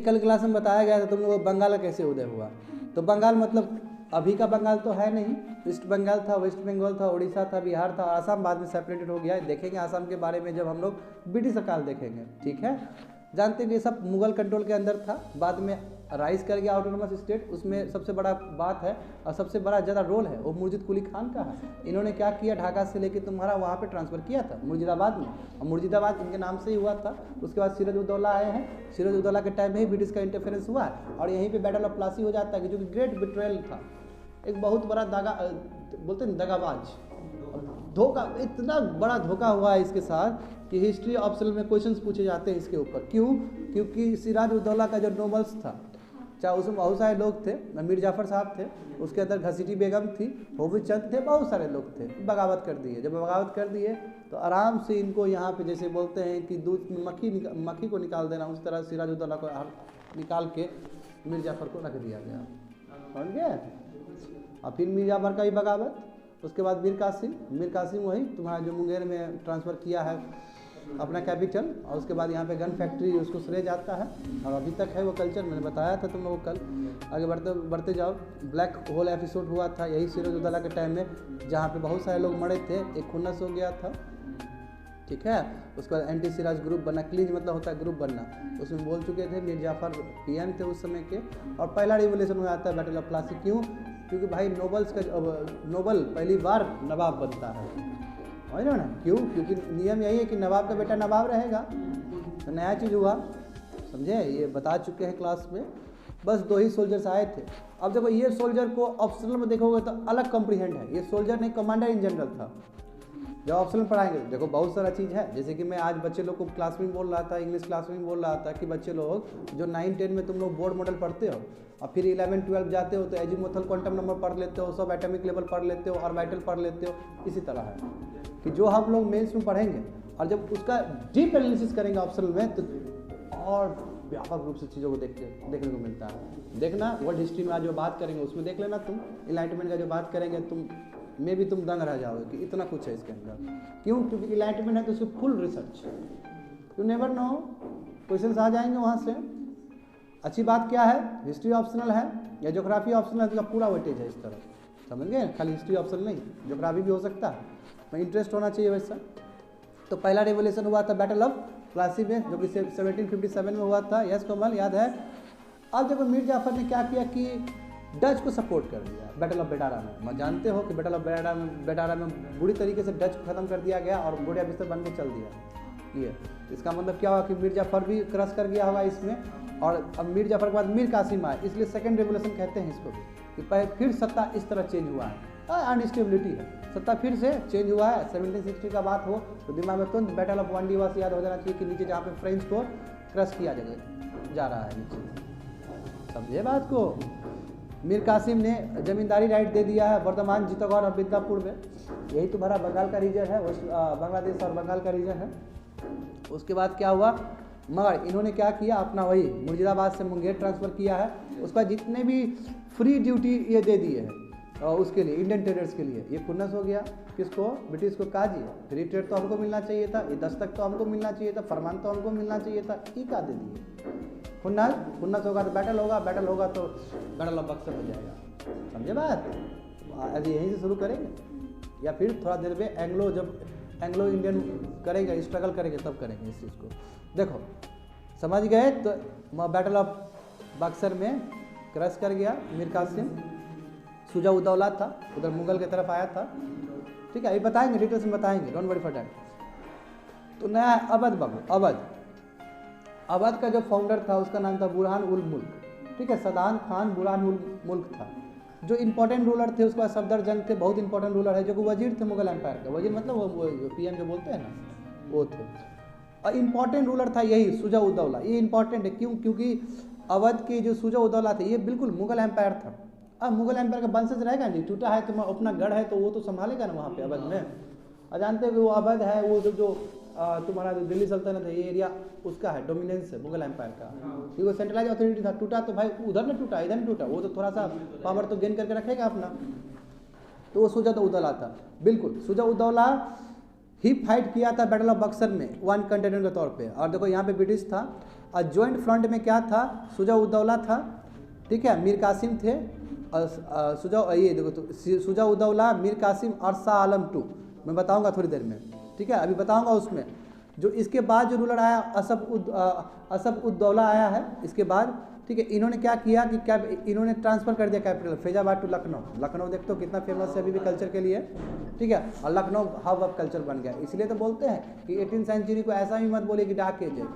कल क्लास में बताया गया था तुम लोगों को बंगाल का कैसे उदय हुआ। तो बंगाल मतलब अभी का बंगाल तो है नहीं, ईस्ट बंगाल था, वेस्ट बंगाल था, उड़ीसा था, बिहार था, आसाम बाद में सेपरेटेड हो गया है। देखेंगे आसाम के बारे में जब हम लोग ब्रिटिश काल देखेंगे, ठीक है। जानते हैं कि ये सब मुगल कंट्रोल के अंदर था, बाद में राइज कर गया ऑटोनोमस स्टेट। उसमें सबसे बड़ा बात है और सबसे बड़ा ज़्यादा रोल है वो मुर्शिद कुली खान का है। इन्होंने क्या किया, ढाका से लेके तुम्हारा वहाँ पे ट्रांसफ़र किया था मुर्शिदाबाद में, और मुर्शिदाबाद इनके नाम से ही हुआ था। उसके बाद सिराजुद्दौला आए हैं, सिराजुद्दौला के टाइम में ही ब्रिटिश का इंटरफेरेंस हुआ है और यहीं पे बैटल ऑफ प्लासी हो जाता है, कि जो कि ग्रेट बिट्रेयल था, एक बहुत बड़ा दागा बोलते हैं दगाबाज, धोखा, इतना बड़ा धोखा हुआ है इसके साथ कि हिस्ट्री ऑप्शनल में क्वेश्चंस पूछे जाते हैं इसके ऊपर। क्यों? क्योंकि सिराजुद्दौला का जो नोबल्स था, चाहे उसमें बहुत सारे लोग थे, मीर जाफ़र साहब थे, उसके अंदर घसीटी बेगम थी, होबी चंद थे, बहुत सारे लोग थे, बगावत कर दिए। जब बगावत कर दिए तो आराम से इनको यहाँ पे जैसे बोलते हैं कि दूध में मक्खी को निकाल देना, उस तरह सिराजुद्दौला को निकाल के मीर जाफ़र को रख दिया गया, समझ गए। और फिर मीर जाफ़र का ही बगावत, उसके बाद मीर कासिम वही तुम्हारा जो मुंगेर में ट्रांसफ़र किया है अपना कैपिटल, और उसके बाद यहाँ पे गन फैक्ट्री उसको श्रेय जाता है और अभी तक है वो कल्चर। मैंने बताया था तुम लोगों को कल। आगे बढ़ते जाओ। ब्लैक होल एपिसोड हुआ था यही सिराजुद्दौला के टाइम में, जहाँ पे बहुत सारे लोग मरे थे, एक खुन्नस हो गया था, ठीक है। उसके बाद एंटी सिराज ग्रुप बना, क्लींज मतलब होता है ग्रुप बनना, उसमें बोल चुके थे। मीर जाफ़र PM थे उस समय के, और पहला रिवोल्यूशन हो जाता है बैटल ऑफ प्लासी। क्यों? क्योंकि भाई नोबल पहली बार नवाब बनता है, समझ रहे हो ना। क्यों? क्योंकि नियम यही है कि नवाब का बेटा नवाब रहेगा, तो नया चीज़ हुआ, समझे। ये बता चुके हैं क्लास में। बस 2 ही सोल्जर्स आए थे। अब देखो ये सोल्जर को ऑप्शनल में देखोगे तो अलग कॉम्प्रीहेंड है, ये सोल्जर नहीं कमांडर इन जनरल था। जब ऑप्शनल पढ़ाएंगे तो देखो बहुत सारा चीज़ है, जैसे कि मैं आज बच्चे लोग को क्लास में बोल रहा था, इंग्लिश क्लास में बोल रहा था कि बच्चे लोग जो 9-10 में तुम लोग बोर्ड मॉडल पढ़ते हो और फिर 11-12 जाते हो तो एजीमुथल क्वांटम नंबर पढ़ लेते हो, सब एटॉमिक लेवल पढ़ लेते हो, ऑर्बिटल पढ़ लेते हो। इसी तरह है कि जो हम लोग मेंस में पढ़ेंगे और जब उसका डीप एनालिसिस करेंगे ऑप्शनल में तो और व्यापक रूप से चीज़ों को देखने को मिलता है। देखना वर्ल्ड हिस्ट्री में आज जो बात करेंगे उसमें देख लेना तुम, इनलाइटमेंट का जो बात करेंगे तुम में भी तुम दंग रह जाओगे कि इतना कुछ है इसके अंदर। क्यों? क्योंकि इनलाइटमेंट है तो उसकी full research, you never know, questions आ जाएंगे वहाँ से। अच्छी बात क्या है, हिस्ट्री ऑप्शनल है या ज्योग्राफी ऑप्शनल है, तो पूरा वेटेज है इस तरह, समझ गए। खाली हिस्ट्री ऑप्शनल नहीं, ज्योग्राफी भी हो सकता है, में इंटरेस्ट होना चाहिए वैसा। तो पहला रिवोल्यूशन हुआ था बैटल ऑफ प्लासी में, जो कि 1757 में हुआ था। यस कोमल, याद है। अब देखो मीर जाफ़र ने क्या किया कि डच को सपोर्ट कर दिया बैटल ऑफ बेडारा में। जानते हो कि बैटल ऑफ बेडारा में बुरी तरीके से डच को ख़त्म कर दिया गया और गोड़िया बिस्तर बन के चल दिया। ये इसका मतलब क्या हुआ कि मीर जाफ़र भी क्रश कर गया होगा इसमें, और अब मीर जाफ़र के बाद मीर कासिम आए, इसलिए सेकेंड रेवोल्यूशन कहते हैं इसको भी, कि पहले फिर सत्ता इस तरह चेंज हुआ है, अनस्टेबिलिटी है, सत्ता फिर से चेंज हुआ है। 1760 का बात हो तो दिमाग में तुरंत बैटल ऑफ वांडीवास याद हो जाना चाहिए कि नीचे जहाँ पे फ्रेंच को क्रश किया जा रहा है नीचे, समझे बात को। मीर कासिम ने जमींदारी राइट दे दिया है वर्धमान, चित्तौड़ और मिदनापुर में, यही तुम्हारा बंगाल का रीजन है, बांग्लादेश और बंगाल का रीजन है। उसके बाद क्या हुआ, मगर इन्होंने क्या किया, अपना वही मुर्शिदाबाद से मुंगेर ट्रांसफ़र किया है। उसके बाद जितने भी फ्री ड्यूटी ये दे दिए हैं उसके लिए, इंडियन ट्रेडर्स के लिए, ये खुन्नस हो गया। किसको? ब्रिटिश को। कहा जी फ्री ट्रेड तो हमको मिलना चाहिए था, ये दस्तक तो हमको मिलना चाहिए था, फरमान तो हमको मिलना चाहिए था, ये का दे दिए। खुन्नस होगा तो बैटल होगा तो बैटल ऑफ बक्सर हो जाएगा, समझे बात। अभी यहीं से शुरू करेंगे या फिर थोड़ा देर में एंग्लो इंडियन करेंगे, स्ट्रगल करेंगे तब करेंगे इस चीज़ को। देखो समझ गए। तो बैटल ऑफ बक्सर में क्रश कर गया मीर कासिम। शुजा उद्दौला था, उधर मुगल की तरफ आया था, ठीक है। ये बताएंगे, डिटेल्स में बताएंगे, डोंट वरी फॉर दैट। तो नया अवध बाबू, अवध का जो फाउंडर था उसका नाम था बुरहान उल मुल्क, ठीक है। सदान खान बुरहान उल मुल्क था। जो इंपॉर्टेंट रूलर थे उसके बाद सफदरजंग थे, बहुत इंपॉर्टेंट रूलर है, जो कि वजीर थे मुगल एम्पायर का। वजीर मतलब वो PM जो बोलते हैं ना, वो थे। और इम्पॉर्टेंट रूलर था यही शुजा उद्दौला। ये इंपॉर्टेंट है क्यों? क्योंकि अवध के जो शुजा उद्दौला थे ये बिल्कुल मुगल एम्पायर था। अब मुगल एम्पायर का वंशज रहेगा नहीं, टूटा है तो अपना गढ़ है तो वो तो संभालेगा ना वहाँ पे अवध में। और जानते हो कि वो अवध है, वो जो तुम्हारा जो दिल्ली सल्तनत है, ये एरिया उसका है, डोमिनेंस है मुगल एम्पायर का, क्योंकि वो सेंट्रलाइज अथॉरिटी था। टूटा तो भाई उधर न टूटा, इधर न टूटा, वो तो थोड़ा सा पावर तो गेन करके रखेगा अपना। तो वो शुजा उद्दौला था, बिल्कुल शुजा उद्दौला ही फाइट किया था बैटल ऑफ बक्सर में वन कंटेनेंट के तौर पे। और देखो यहाँ पे ब्रिटिश था और ज्वाइंट फ्रंट में क्या था, शुजा-उद-दौला था, ठीक है, मीर कासिम थे, ये देखो तो शुजा-उद-दौला, मीर कासिम और शाह आलम टू, मैं बताऊंगा थोड़ी देर में, ठीक है, अभी बताऊंगा उसमें। जो इसके बाद जो रूलर आया असफ-उद-दौला आया है इसके बाद, ठीक है। इन्होंने क्या किया कि इन्होंने ट्रांसफ़र कर दिया कैपिटल फैजाबाद टू लखनऊ। लखनऊ देखते हो कितना फेमस है अभी भी कल्चर के लिए, ठीक है, और लखनऊ हब ऑफ कल्चर बन गया। इसलिए तो बोलते हैं कि 18वीं सेंचुरी को ऐसा भी मत बोलिए कि डार्क एज है।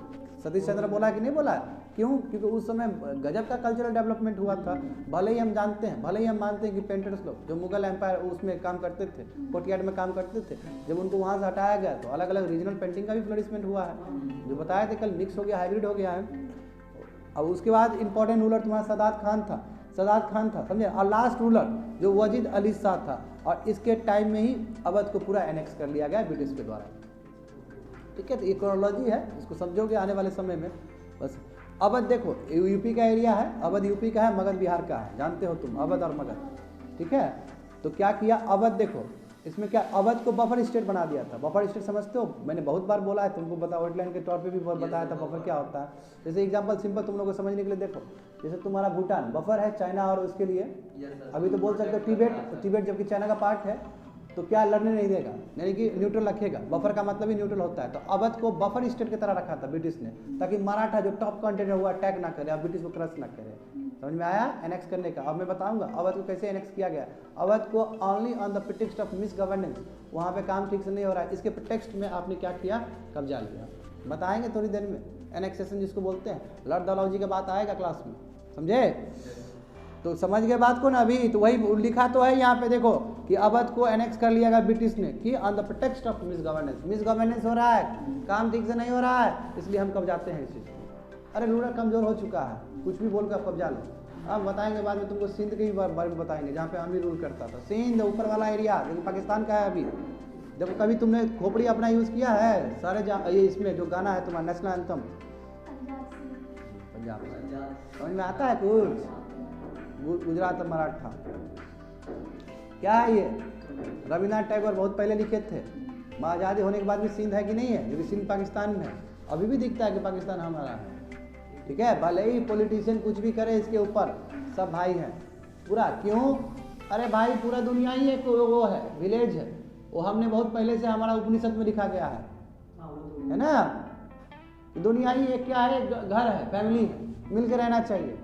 सतीश चंद्र बोला कि नहीं बोला, क्यों? क्योंकि उस समय गजब का कल्चरल डेवलपमेंट हुआ था। भले ही हम जानते हैं, भले ही हम मानते हैं कि पेंटर्स लोग जो मुगल एम्पायर उसमें काम करते थे, कोर्टयार्ड में काम करते थे, जब उनको वहाँ से हटाया गया तो अलग अलग रीजनल पेंटिंग का भी फ्लरिशमेंट हुआ है, जो बताया थे कल, मिक्स हो गया, हाइब्रिड हो गया है। अब उसके बाद इंपॉर्टेंट रूलर तुम्हारा सदात खान था, समझे। और लास्ट रूलर जो वजीद अली शाह था, और इसके टाइम में ही अवध को पूरा एनेक्स कर लिया गया ब्रिटिश के द्वारा, ठीक है। तो ये क्रोनोलॉजी है, इसको समझोगे आने वाले समय में। बस अवध देखो यूपी का एरिया है, अवध यूपी का है, मगध बिहार का है, जानते हो तुम अवध और मगध, ठीक है। तो क्या किया अवध, देखो इसमें क्या, अवध को बफर स्टेट बना दिया था। बफर स्टेट समझते हो, मैंने बहुत बार बोला है तुमको, बता आउटलाइन के तौर पे भी बताया था बफर क्या होता है। जैसे एग्जांपल सिंपल तुम लोगों को समझने के लिए देखो, जैसे तुम्हारा भूटान बफर है चाइना और उसके लिए, अभी तो बोल सकते हो तिब्बत जबकि चाइना का पार्ट है, तो क्या लड़ने नहीं देगा, यानी कि न्यूट्रल रखेगा। बफर का मतलब ही न्यूट्रल होता है। तो अवध को बफर स्टेट की तरह रखा था ब्रिटिश ने, ताकि मराठा जो टॉप कंटेंट है वो अटैक ना करे और ब्रिटिश को क्रश ना करे। समझ में आया एनेक्स करने का। अब मैं बताऊंगा अवध को कैसे एनेक्स किया गया। अवध को only on the pretext of miss governance, वहाँ पे काम ठीक से नहीं हो रहा है, इसके प्रिटेक्स्ट में आपने क्या किया, कब्जा लिया। बताएंगे थोड़ी देर में एनेक्सेशन जिसको बोलते हैं। लॉर्ड डलहौजी का बात आएगा क्लास में, समझे। तो समझ गए बात को ना अभी, तो वही लिखा तो है यहाँ पे देखो कि अवध को एनेक्स कर लिया गया ब्रिटिश ने, कि on the pretext of miss governance हो रहा है, काम ठीक से नहीं हो रहा है, इसलिए हम कब्जाते हैं इस चीज़ को। अरे रूलर कमजोर हो चुका है, कुछ भी बोल कर कब्जा लो। अब बताएंगे बाद में तुमको सिंध के बारे में बताएंगे, जहाँ पे अमीर रूल करता था। सिंध ऊपर वाला एरिया लेकिन पाकिस्तान का है अभी। जब कभी तुमने खोपड़ी अपना यूज़ किया है सारे ये इसमें जो गाना है तुम्हारा नेशनल एंथम पंजाब, समझ में आता है कुछ? गुजरात और मराठा क्या है ये? रविन्द्रनाथ टैगोर बहुत पहले लिखे थे। आज़ादी होने के बाद भी सिंध है कि नहीं है? क्योंकि सिंध पाकिस्तान में है, अभी भी दिखता है कि पाकिस्तान हमारा है, ठीक है। भले ही पॉलिटिशियन कुछ भी करे इसके ऊपर, सब भाई हैं पूरा। क्यों? अरे भाई पूरा दुनिया ही एक वो है, विलेज है वो। हमने बहुत पहले से, हमारा उपनिषद में लिखा गया है ना, दुनिया ही एक क्या है, घर है, फैमिली है, मिलकर रहना चाहिए।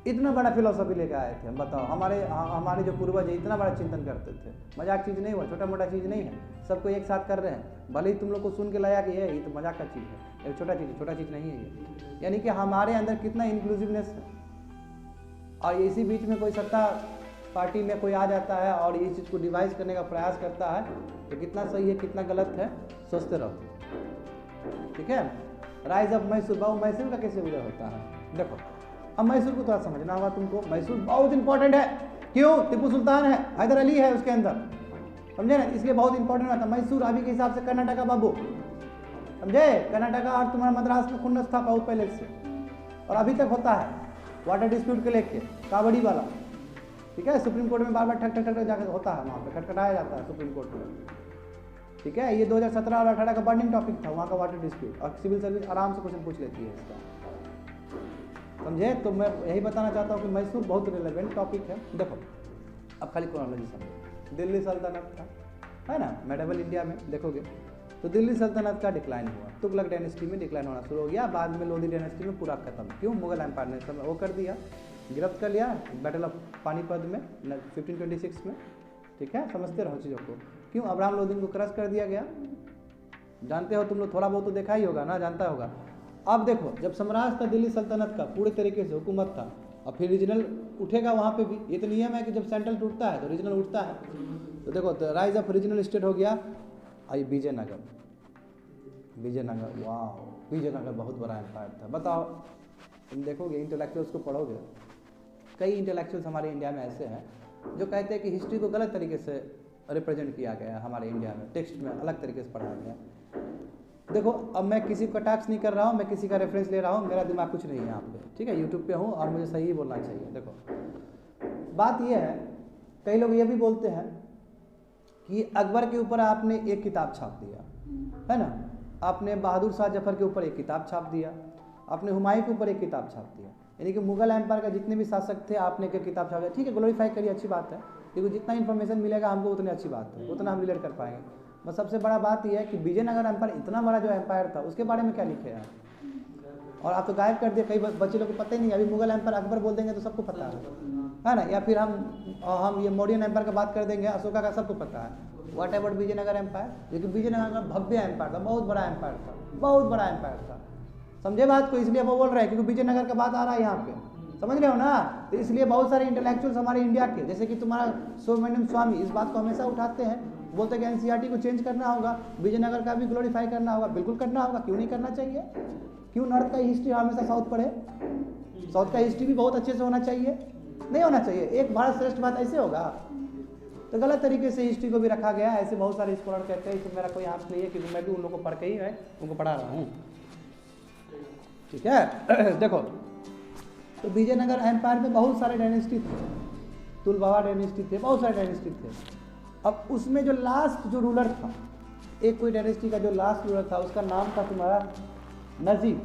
इतना बड़ा फिलोसफी लेकर आए थे हम, बताओ। हमारे जो पूर्वज है इतना बड़ा चिंतन करते थे। मजाक चीज़ नहीं हुआ, छोटा मोटा चीज़ नहीं है, सबको एक साथ कर रहे हैं। भले ही तुम लोग को सुन के लगा कि ये तो मजाक का चीज़ है, एक छोटा चीज़ नहीं है ये। यानी कि हमारे अंदर कितना इंक्लूसिवनेस है। और इसी बीच में कोई सत्ता पार्टी में कोई आ जाता है और इस चीज़ को डिवाइस करने का प्रयास करता है, तो कितना सही है कितना गलत है सोचते रहो, ठीक है। राइज ऑफ मैसूर, बाबू मैसूर का कैसे उदय होता है देखो। अब मैसूर को थोड़ा समझना होगा तुमको। मैसूर बहुत इंपॉर्टेंट है। क्यों? टिप्पू सुल्तान है, हैदर अली है उसके अंदर, समझे ना, इसलिए बहुत इंपॉर्टेंट होता है। मैसूर अभी के हिसाब से कर्नाटका बाबू, समझे। कर्नाटका और तुम्हारा मद्रास में खुन्नस था बहुत पहले से, और अभी तक होता है वाटर डिस्प्यूट के लेके, कावड़ी वाला, ठीक है। सुप्रीम कोर्ट में बार बार ठक जाकर होता है, वहाँ पर खटखटाया जाता है सुप्रीम कोर्ट में, ठीक है। ये 2017 और 18 का बर्निंग टॉपिक था वहाँ का वाटर डिस्प्यूट, और सिविल सर्विस आराम से क्वेश्चन पूछ लेती है इसका, समझे। तो मैं यही बताना चाहता हूँ कि मैसूर बहुत रिलेवेंट टॉपिक है। देखो अब खाली क्रोनोलॉजी समझो। दिल्ली सल्तनत था, है ना, मेडिवल इंडिया में देखोगे तो दिल्ली सल्तनत का डिक्लाइन हुआ, तुगलक डायनेस्टी में डिक्लाइन होना शुरू हो गया, बाद में लोधी डायनेस्टी में पूरा खत्म। क्यों? मुगल एम्पायर ने सब वो कर दिया, गिरफ्त कर लिया बैटल ऑफ पानीपत में 1526 में, ठीक है। समझते रहो चीज़ों को। क्यों? अब्राहम लोधी को क्रश कर दिया गया, जानते हो तुम लोग, थोड़ा बहुत तो देखा ही होगा ना, जानता होगा। अब देखो जब साम्राज्य था दिल्ली सल्तनत का, पूरे तरीके से हुकूमत था, और फिर रीजनल उठेगा वहाँ पे भी। ये तो नियम है कि जब सेंट्रल टूटता है तो रीजनल उठता है। तो देखो तो राइज ऑफ रीजनल स्टेट हो गया। आई विजयनगर, वाह, विजयनगर बहुत बड़ा एम्पायर था। बताओ, तुम देखोगे इंटेलेक्चुअल्स को पढ़ोगे, कई इंटेलेक्चुअल्स हमारे इंडिया में ऐसे हैं जो कहते हैं कि हिस्ट्री को गलत तरीके से रिप्रेजेंट किया गया है हमारे इंडिया में, टेक्स्ट में अलग तरीके से पढ़ाया गया। देखो अब मैं किसी को टैक्स नहीं कर रहा हूँ, मैं किसी का रेफरेंस ले रहा हूँ, मेरा दिमाग कुछ नहीं है यहाँ पे, ठीक है। यूट्यूब पे हूँ और मुझे सही ही बोलना चाहिए। देखो बात ये है, कई लोग ये भी बोलते हैं कि अकबर के ऊपर आपने एक किताब छाप दिया, है ना, आपने बहादुर शाह जफर के ऊपर एक किताब छाप दिया, आपने हुमायूं के ऊपर एक किताब छाप दिया, यानी कि मुगल एम्पायर का जितने भी शासक थे आपने एक किताब छाप दिया। ठीक है, ग्लोरीफाई करिए, अच्छी बात है, क्योंकि जितना इन्फॉर्मेशन मिलेगा हमको उतनी अच्छी बात है, उतना हम रिलेट कर पाएंगे। बस सबसे बड़ा बात यह है कि विजयनगर एम्पायर इतना बड़ा जो एम्पायर था उसके बारे में क्या लिखे हैं, और आप तो गायब कर दिए, कई बच्चे लोग को पता ही नहीं। अभी मुगल एम्पायर अकबर बोल देंगे तो सबको पता है ना, या फिर हम ये मौर्यन एम्पायर का बात कर देंगे, अशोका का सबको पता है। व्हाट अबाउट विजयनगर एम्पायर, लेकिन विजयनगर का भव्य एम्पायर था, बहुत बड़ा एम्पायर था, बहुत बड़ा एम्पायर था। समझे बात को, इसलिए वो बोल रहे हैं क्योंकि विजयनगर का बात आ रहा है यहाँ पे, समझ रहे हो ना। तो इसलिए बहुत सारे इंटेलेक्चुअल्स हमारे इंडिया के, जैसे कि तुम्हारा सुब्रमण्यम स्वामी, इस बात को हमेशा उठाते हैं, बोलते हैं कि एनसीईआरटी को चेंज करना होगा, विजयनगर का भी ग्लोरीफाई करना होगा। बिल्कुल करना होगा, क्यों नहीं करना चाहिए। क्यों नॉर्थ का हिस्ट्री हमेशा साउथ पढ़े, साउथ का हिस्ट्री भी बहुत अच्छे से होना चाहिए, नहीं होना चाहिए। एक भारत श्रेष्ठ भारत ऐसे होगा, तो गलत तरीके से हिस्ट्री को भी रखा गया है। ऐसे बहुत सारे स्कॉलर कहते हैं, इसमें मेरा कोई हाथ नहीं है, क्योंकि मैं भी उन लोगों को पढ़ के ही है उनको पढ़ा रहा हूँ। ठीक है देखो, तो विजयनगर एम्पायर में बहुत सारे डायनेस्टी थे, तुलबावा डायनेस्टी थे, बहुत सारे डायनेस्टी थे। अब उसमें जो लास्ट जो रूलर था, एक कोई डायनेस्टी का जो लास्ट रूलर था उसका नाम था तुम्हारा नजीब,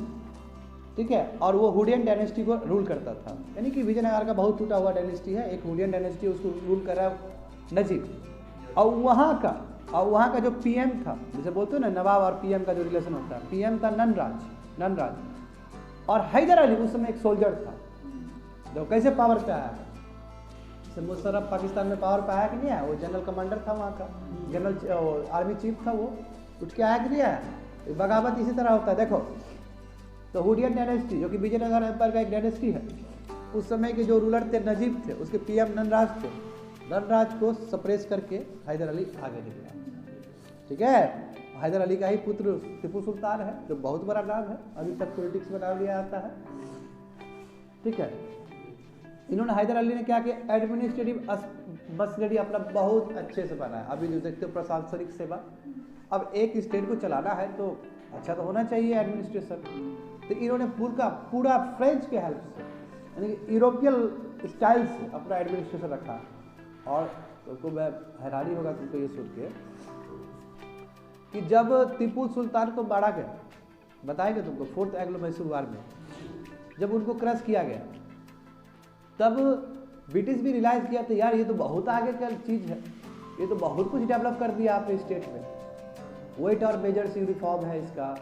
ठीक है, और वो हुडियन डायनेस्टी को रूल करता था। यानी कि विजयनगर का बहुत टूटा हुआ डायनेस्टी है, एक हुडियन डायनेस्टी, उसको रूल कर रहा है नजीब। और वहाँ का जो पीएम था, जैसे बोलते हो ना नवाब और पीएम का जो रिलेशन होता है, पीएम था ननराज, और हैदर अली उस समय एक सोल्जर था। जो कैसे पावर पे आया है, जैसे मुशर्रफ पाकिस्तान में पावर पे आया कि नहीं आया, वो जनरल कमांडर था वहाँ का, जनरल आर्मी चीफ था, वो उठ के आया कि नहीं आया। बगावत इसी तरह होता है। देखो, तो हुडियन डायनेस्टी जो कि विजयनगर एम्पायर का एक डायनेस्टी है, उस समय के जो रूलर थे नजीब थे, उसके पीएम ननराज थे। ननराज को सप्रेस करके हैदर अली आगे निकला। ठीक है, हैदर अली का ही पुत्र टीपू सुल्तान है, जो बहुत बड़ा नाम है, अभी तक पॉलिटिक्स में नाम लिया जाता है। ठीक है, इन्होंने हैदर अली ने क्या किया, एडमिनिस्ट्रेटिव मशीनरी अपना बहुत अच्छे से बनाया। अभी जो देखते हो प्रशासनिक सेवा, अब एक स्टेट को चलाना है तो अच्छा तो होना चाहिए एडमिनिस्ट्रेशन। तो इन्होंने पूरा फ्रेंच के हेल्प से, यानी कि यूरोपियन स्टाइल से अपना एडमिनिस्ट्रेशन रखा। और तुमको मैं हैरानी होगा तुमको ये सुन के कि जब टीपू सुल्तान को मारा गया, बताएंगे तुमको, 4th एंग्लो मैसूर वार में जब उनको क्रश किया गया, तब ब्रिटिश भी रियलाइज किया तो यार ये तो बहुत आगे का चीज़ है, ये तो बहुत कुछ डेवलप कर दिया आपने स्टेट में। वेट और मेजर्स यूनिफॉर्म है इसका,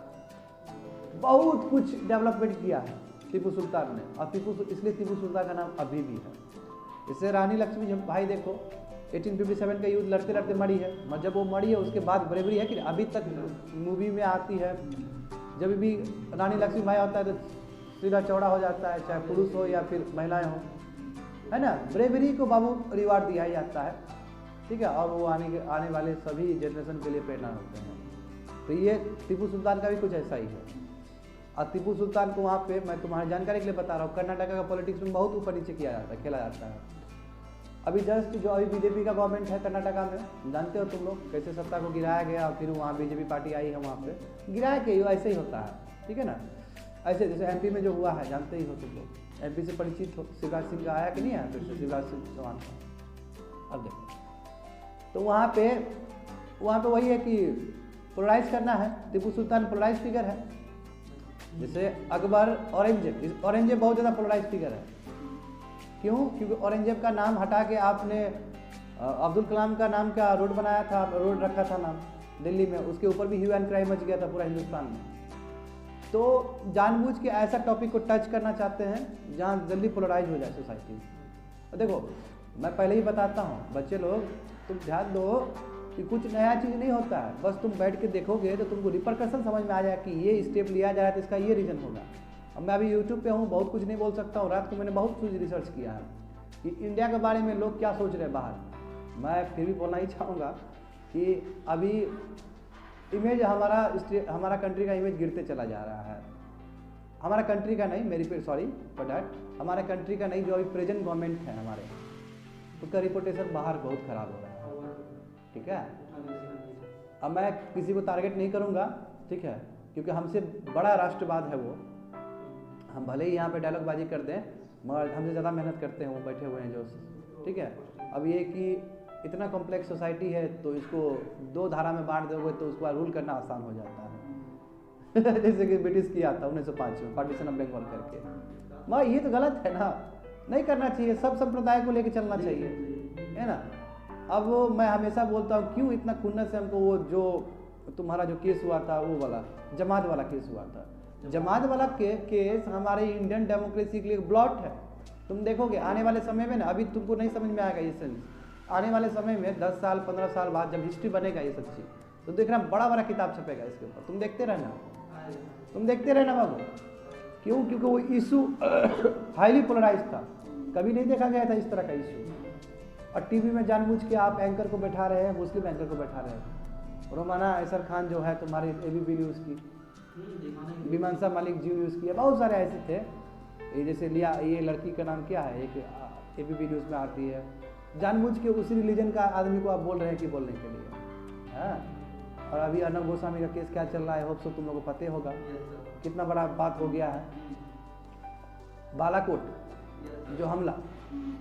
बहुत कुछ डेवलपमेंट किया है टीपू सुल्तान ने। और इसलिए टीपू सुल्तान का नाम अभी भी है। इससे रानी लक्ष्मी भाई देखो 1857 का युद्ध लड़ते लड़ते मरी है, जब वो मरी है उसके बाद ब्रेवरी है कि अभी तक मूवी में आती है। जब भी रानी लक्ष्मी भाई होता है तो सीधा चौड़ा हो जाता है, चाहे पुरुष हो या फिर महिलाएं हो, है ना। ब्रेवरी को बाबू रिवार्ड दिया ही जाता है। ठीक है, और वो आने वाले सभी जनरेशन के लिए प्रेरणा होते हैं। तो ये टीपू सुल्तान का भी कुछ ऐसा ही है। और टीपू सुल्तान को वहाँ पे, मैं तुम्हारी जानकारी के लिए बता रहा हूँ, कर्नाटक का पॉलिटिक्स में बहुत ऊपर नीचे किया जाता है, खेला जाता है। अभी जस्ट जो अभी बीजेपी का गवर्नमेंट है कर्नाटका में, जानते हो तुम लोग कैसे सत्ता को गिराया गया, और फिर वहाँ बीजेपी पार्टी आई है, वहाँ पे गिराया के ऐसे ही होता है। ठीक है ना, ऐसे जैसे एमपी में जो हुआ है जानते ही हो तुम लोग, एमपी से परिचित हो, शिवराज सिंह का आया कि नहीं आया, फिर से शिवराज सिंह चौहान का। अब देखो, तो वहाँ पे वही है कि पोलराइज करना है। टीपू सुल्तान पोलराइज फिगर है, जैसे अकबर, औरंगजेब बहुत ज़्यादा पोलराइज फिगर है। क्यों? क्योंकि औरंगजेब का नाम हटा के आपने अब्दुल कलाम का नाम का रोड बनाया था, रोड रखा था नाम दिल्ली में, उसके ऊपर भी ह्यू एंड क्राई मच गया था पूरा हिंदुस्तान में। तो जानबूझ के ऐसा टॉपिक को टच करना चाहते हैं जहाँ जल्दी पोलराइज हो जाए सोसाइटी। और देखो, मैं पहले ही बताता हूँ, बच्चे लोग तुम ध्यान दो कि कुछ नया चीज़ नहीं होता है, बस तुम बैठ के देखोगे तो तुमको रिपरकशन समझ में आ जाए कि ये स्टेप लिया जा रहा है तो इसका ये रीज़न होगा। अब मैं अभी यूट्यूब पे हूँ, बहुत कुछ नहीं बोल सकता हूँ, रात को मैंने बहुत कुछ रिसर्च किया है कि इंडिया के बारे में लोग क्या सोच रहे हैं बाहर। मैं फिर भी बोलना ही चाहूँगा कि अभी इमेज हमारा कंट्री का इमेज गिरते चला जा रहा है। हमारा कंट्री का नहीं, सॉरी फॉर डैट, हमारे कंट्री का नहीं, जो अभी प्रेजेंट गवर्नमेंट है हमारे, उसका रिपोर्टेशन बाहर बहुत ख़राब हो रहा है। ठीक है, अब मैं किसी को टारगेट नहीं करूँगा, ठीक है, क्योंकि हमसे बड़ा राष्ट्रवाद है वो। हम भले ही यहाँ पे डायलॉगबाजी कर दें, मगर हमसे ज़्यादा मेहनत करते हैं वो बैठे हुए हैं जो। ठीक है, अब ये कि इतना कॉम्प्लेक्स सोसाइटी है तो इसको 2 धारा में बांट दोगे तो उसको रूल करना आसान हो जाता है। जैसे कि ब्रिटिश किया था 1905 में पार्टीशन ऑफ बंगाल करके। मगर ये तो गलत है ना, नहीं करना चाहिए, सब संप्रदाय को लेकर चलना चाहिए, है ना। अब मैं हमेशा बोलता हूँ क्यों इतना खुन्नस से हमको वो जो तुम्हारा जो केस हुआ था वो वाला जमात वाला केस हुआ था, जमात वाला केस हमारे इंडियन डेमोक्रेसी के लिए ब्लॉट है। तुम देखोगे आने वाले समय में ना, अभी तुमको नहीं समझ में आएगा ये सेंस, आने वाले समय में 10 साल 15 साल बाद जब हिस्ट्री बनेगा ये सब चीज़, तो देखना बड़ा बड़ा किताब छपेगा इसके ऊपर, तुम देखते रहना, तुम देखते रहना बाबू। क्यों? क्योंकि वो इशू हाईली पोलराइज था, कभी नहीं देखा गया था इस तरह का इशू। और टीवी में जानबूझ के आप एंकर को बैठा रहे हैं, मुस्लिम एंकर को बैठा रहे हैं। रोमाना ऐसर खान जो है तुम्हारे एबीपी न्यूज़ की, मीमांसा मालिक जी न्यूज़ की, बहुत सारे ऐसे थे। ये जैसे लिया, ये लड़की का नाम क्या है, एक एबीपी न्यूज़ में आती है, जानबूझ के उसी रिलीजन का आदमी को आप बोल रहे हैं कि बोलने के लिए, हाँ। और अभी अर्नब गोस्वामी का केस क्या चल रहा है, होप सो तुम लोगों को पता ही होगा, कितना बड़ा बात हो गया है। बालाकोट जो हमला,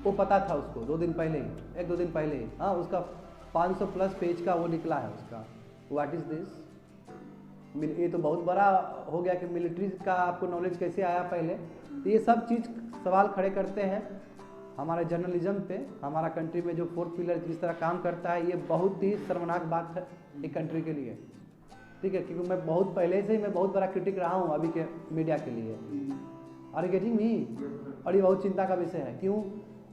वो पता था उसको 2 दिन पहले ही, 1-2 दिन पहले ही, हाँ। उसका 500+ पेज का वो निकला है उसका, व्हाट इज़ दिस। ये तो बहुत बड़ा हो गया कि मिलिट्री का आपको नॉलेज कैसे आया पहले। तो ये सब चीज़ सवाल खड़े करते हैं हमारे जर्नलिज्म पे। हमारा कंट्री में जो 4th पिलर जिस तरह काम करता है, ये बहुत ही शर्मनाक बात है एक कंट्री के लिए, ठीक है। क्योंकि मैं बहुत पहले से ही मैं बहुत बड़ा क्रिटिक रहा हूँ अभी के मीडिया के लिए, आर यू गेटिंग मी। और ये बहुत चिंता का विषय है, क्यों?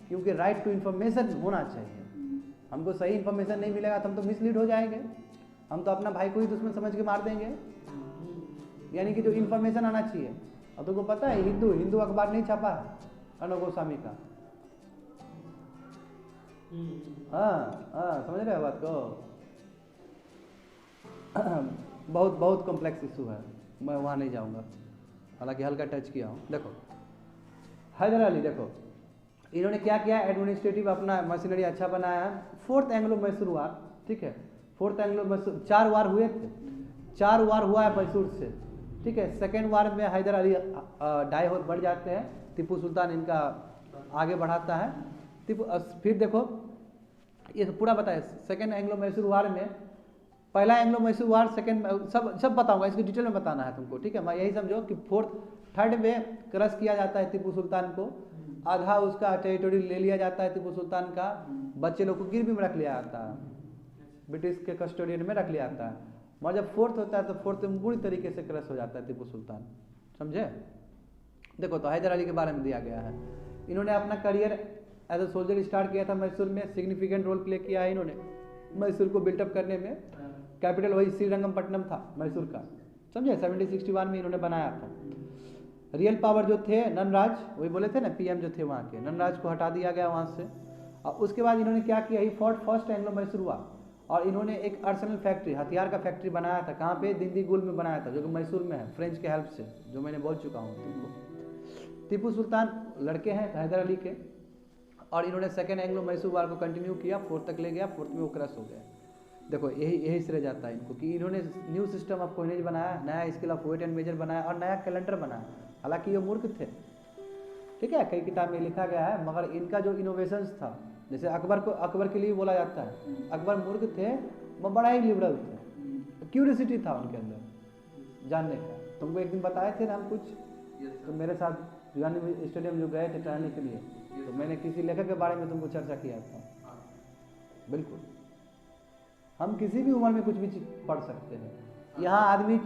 क्योंकि राइट टू इन्फॉर्मेशन होना चाहिए। हमको सही इन्फॉर्मेशन नहीं मिलेगा तो हम तो मिसलीड हो जाएंगे, हम तो अपना भाई को ही दुश्मन समझ के मार देंगे। यानी कि जो इन्फॉर्मेशन आना चाहिए। और तुमको पता है हिंदू अखबार नहीं छपा है अर्नब गोस्वामी का, हाँ समझ रहे हो बात को। बहुत कॉम्प्लेक्स इशू है, मैं वहाँ नहीं जाऊँगा, हालांकि हल्का टच किया हूँ। देखो हैदर अली, देखो इन्होंने क्या किया, एडमिनिस्ट्रेटिव अपना मशीनरी अच्छा बनाया। 4th एंग्लो मैसूर वार, ठीक है, 4th एंग्लो मैसूर, 4 वार हुए थे, 4 वार हुआ है मैसूर से, ठीक है। 2nd वार में हैदर अली डाई बढ़ जाते हैं, टीपू सुल्तान इनका आगे बढ़ाता है। फिर देखो ये तो पूरा बताए 2nd एंग्लो मैसूर वार में, पहला एंग्लो मैसूर वार, 2nd सब बताऊंगा, इसकी डिटेल में बताना है तुमको, ठीक है। मैं यही समझो कि 3rd में क्रश किया जाता है टीपू सुल्तान को, आधा उसका टेरिटोरी ले लिया जाता है टीपू सुल्तान का, बच्चे लोग को गिरवी में रख लिया जाता है, ब्रिटिश के कस्टोडियन में रख लिया जाता है। मगर जब 4th होता है तो 4th में पूरी तरीके से क्रश हो जाता है टीपू सुल्तान, समझे। देखो तो हैदर अली के बारे में दिया गया है, इन्होंने अपना career as a soldier start किया था मैसूर में, सिग्निफिकेंट रोल प्ले किया है इन्होंने मैसूर को बिल्टअप करने में। कैपिटल वही श्रीरंगपट्टनम था मैसूर का, समझे। 1761 में इन्होंने बनाया था। रियल पावर जो थे ननराज, वही बोले थे ना पीएम जो थे वहाँ के, ननराज को हटा दिया गया वहाँ से। और उसके बाद इन्होंने क्या किया, ही फॉर्ट फर्स्ट एंग्लो मैसूर हुआ, और इन्होंने एक आर्सेनल फैक्ट्री, हथियार का फैक्ट्री बनाया था। कहाँ पे? दिंदीगुल में बनाया था, जो कि मैसूर में है, फ्रेंच के हेल्प से, जो मैंने बोल चुका हूँ तुमको। टीपू सुल्तान लड़के हैं हैदर अली के, और इन्होंने 2nd एंग्लो मैसूर वार को कंटिन्यू किया, 4th तक ले गया, 4th में वो क्रश हो गया। देखो यही श्रेय जाता है इनको कि इन्होंने न्यू सिस्टम ऑफ कोइनेज बनाया, नया scale of weight and measure बनाया, और नया कैलेंडर बनाया। हालांकि ये मूर्ख थे, ठीक है, कई किताब में लिखा गया है, मगर इनका जो इनोवेशंस था, जैसे अकबर के लिए बोला जाता है, अकबर मूर्ख थे, वो बड़ा ही लिबरल थे, क्यूरियोसिटी था उनके अंदर जानने का। तुमको एक दिन बताए थे ना हम कुछ, तो मेरे साथ गांधी स्टेडियम जो गए थे टहलने के लिए, तो मैंने किसी लेखक के बारे में तुमको चर्चा किया था। बिल्कुल, हम किसी भी उम्र में कुछ भी पढ़ सकते हैं। यहाँ आदमी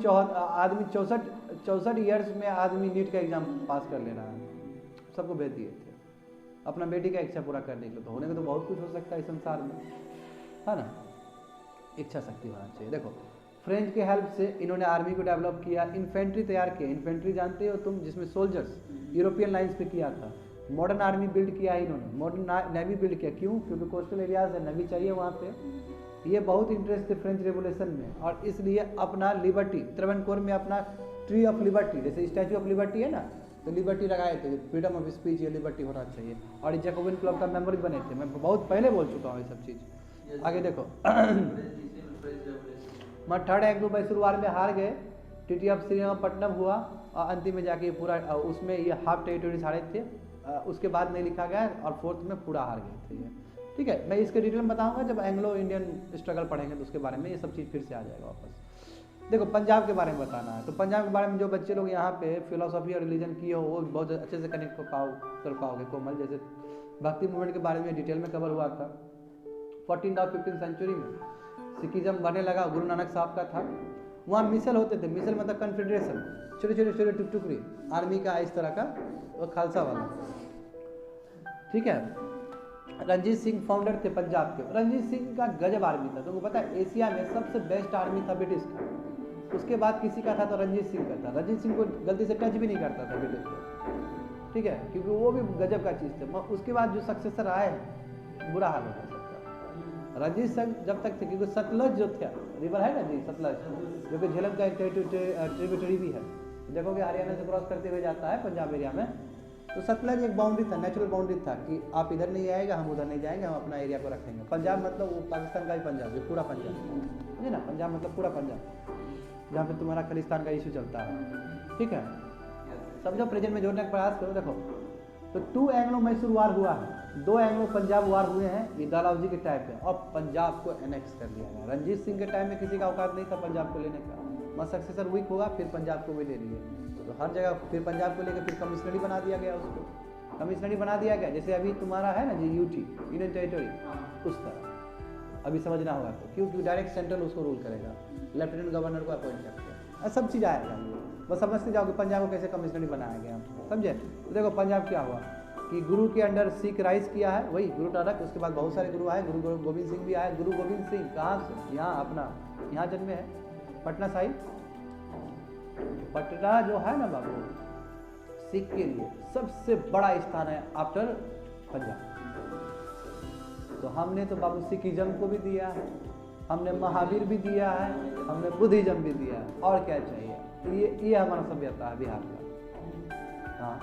64 ईयर्स में आदमी नीट का एग्जाम पास कर ले रहा है, सबको भेज दिए थे अपना बेटी का इच्छा पूरा करने के लिए। तो होने को तो बहुत कुछ हो सकता है इस संसार में, है ना, इच्छा शक्ति होना चाहिए। देखो फ्रेंच के हेल्प से इन्होंने आर्मी को डेवलप किया, इन्फेंट्री तैयार किया। इन्फेंट्री जानते हो तुम, जिसमें सोल्जर्स यूरोपियन लाइन्स पे किया था। मॉडर्न आर्मी बिल्ड किया है इन्होंने, मॉडर्न नेवी बिल्ड किया। क्यों? क्योंकि कोस्टल एरियाज है, नेवी चाहिए वहाँ पे। ये बहुत इंटरेस्ट थे फ्रेंच रेवोल्यूशन में, और इसलिए अपना लिबर्टी, त्रावणकोर में अपना ट्री ऑफ लिबर्टी, जैसे स्टैचू ऑफ लिबर्टी है ना, तो लिबर्टी लगाए थे, फ्रीडम ऑफ स्पीच, ये लिबर्टी होना चाहिए। और ये जैकोबिन क्लब का मेंबर भी बने थे। मैं बहुत पहले बोल चुका हूँ ये सब चीज़। आगे देखो मैं 3rd एंग्लो मैसूर वार में हार गए, ट्रीटी ऑफ श्रीरंगपट्टनम हुआ, और अंतिम में जाके पूरा उसमें ये हाफ टेरिटोरीज हारे थे। उसके बाद नहीं लिखा गया, और 4th में पूरा हार गए थे ये, ठीक है। मैं इसके डिटेल में बताऊंगा जब एंग्लो इंडियन स्ट्रगल पढ़ेंगे, तो उसके बारे में ये सब चीज़ फिर से आ जाएगा वापस। देखो पंजाब के बारे में बताना है, तो पंजाब के बारे में जो बच्चे लोग यहाँ पे फिलोसफी और रिलीजन किए हो वो बहुत अच्छे से कनेक्ट कर पाओगे कोमल। जैसे भक्ति मूवमेंट के बारे में डिटेल में कवर हुआ था। 14th और 15th सेंचुरी में सिखिज्म बनने लगा, गुरु नानक साहब का था। वहाँ मिसल होते थे, मिसल मतलब कन्फेडरेशन, छोटे छोटे छोटे टुकड़ी आर्मी का इस तरह का, वो खालसा वाला, ठीक है। रंजीत सिंह फाउंडर थे पंजाब के। रंजीत सिंह का गजब आर्मी था, तुमको पता है एशिया में सबसे बेस्ट आर्मी था ब्रिटिश का। उसके बाद किसी का था तो रंजीत सिंह का था। रंजीत सिंह को गलती से टच भी नहीं करता था ब्रिटिश को, ठीक है, क्योंकि वो भी गजब का चीज़ थे। उसके बाद जो सक्सेसर आए हैं बुरा हाल होता सबका। रंजीत सिंह जब तक थे, क्योंकि सतलज जो था रिवर है ना जी, सतलज जो कि झेलम का एक ट्रिब्यूटरी भी है, देखोगे हरियाणा से क्रॉस करते हुए जाता है पंजाब एरिया में। तो सतलज एक बाउंड्री था, नेचुरल बाउंड्री था कि आप इधर नहीं आएगा हम उधर नहीं जाएंगे, हम अपना एरिया को रखेंगे। पंजाब मतलब वो पाकिस्तान का ही पंजाब, ये पूरा पंजाब, समझे ना, पंजाब मतलब पूरा पंजाब जहाँ पे तुम्हारा खालिस्तान का इशू चलता है, ठीक है। समझो प्रेजेंट में जोड़ने का प्रयास करो। देखो तो 2 एंग्लो मैसूर वार हुआ है, 2 एंग्लो पंजाब वार हुए हैं, ये डलहौजी के टाइम पे, और पंजाब को एनेक्स कर लिया गया। रंजीत सिंह के टाइम में किसी का औकात नहीं था पंजाब को लेने का, मत सक्सेसर वीक होगा फिर पंजाब को भी ले लिए, तो हर जगह फिर पंजाब को लेकर फिर कमिश्नरी बना दिया गया, उसको कमिश्नरी बना दिया गया। जैसे अभी तुम्हारा है ना जी यूटी, यूनियन टेरिटरी, उस तरह अभी समझना होगा तो, क्योंकि डायरेक्ट सेंट्रल उसको रूल करेगा, लेफ्टिनेंट गवर्नर को अपॉइंट करते हैं, सब चीज़ आएगा। बस समझते जाओगे पंजाब को कैसे कमिश्नरी बनाया गया, समझे। तो देखो पंजाब क्या हुआ कि गुरु के अंडर सिख राइज किया है, वही गुरु नानक, उसके बाद बहुत सारे गुरु आए, गुरु गोविंद सिंह भी आए। गुरु गोविंद सिंह कहाँ से, यहाँ अपना यहाँ जन्मे है, पटना साहिब। पटना जो है ना बाबू, सिख के लिए सबसे बड़ा स्थान है आफ्टर पंजाब। तो हमने तो बाबू सिखिज्म को भी दिया है, हमने महावीर भी दिया है, हमने बुद्धिज्म भी दिया है, और क्या चाहिए। तो ये हमारा सभ्यता है बिहार का, हाँ।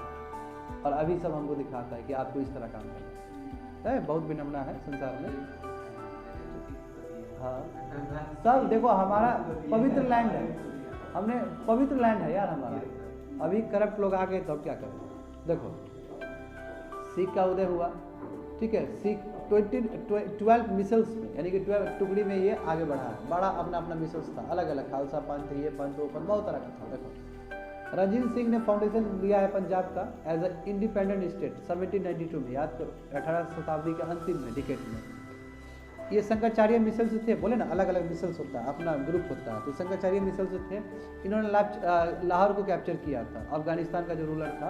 और अभी सब हमको दिखाता है कि आपको इस तरह काम करना है, बहुत विनम्रता है संसार में, हाँ। सब देखो हमारा पवित्र लैंड है, हमने पवित्र लैंड है यार हमारा। अभी करप्ट लोग आ गए तो क्या करें। देखो सिख का उदय हुआ, ठीक है, सिख 12 मिसल्स में, यानी कि 12 टुकड़ी में ये आगे बढ़ा है, बड़ा अपना अपना मिसल्स था, अलग अलग खालसा पंथ, ये पंथ वो पंथ, बहुत तरह का था। देखो रंजीत सिंह ने फाउंडेशन लिया है पंजाब का एज अ इंडिपेंडेंट स्टेट 1792 में, याद करो 18वीं शताब्दी के अंतिम में, डिकेड में। ये शंकराचार्य मिसल्स थे, बोले ना अलग अलग मिसल्स होता है, अपना ग्रुप होता है, तो शंकराचार्य मिसल्स थे। इन्होंने लाहौर को कैप्चर किया था, अफगानिस्तान का जो रूलर था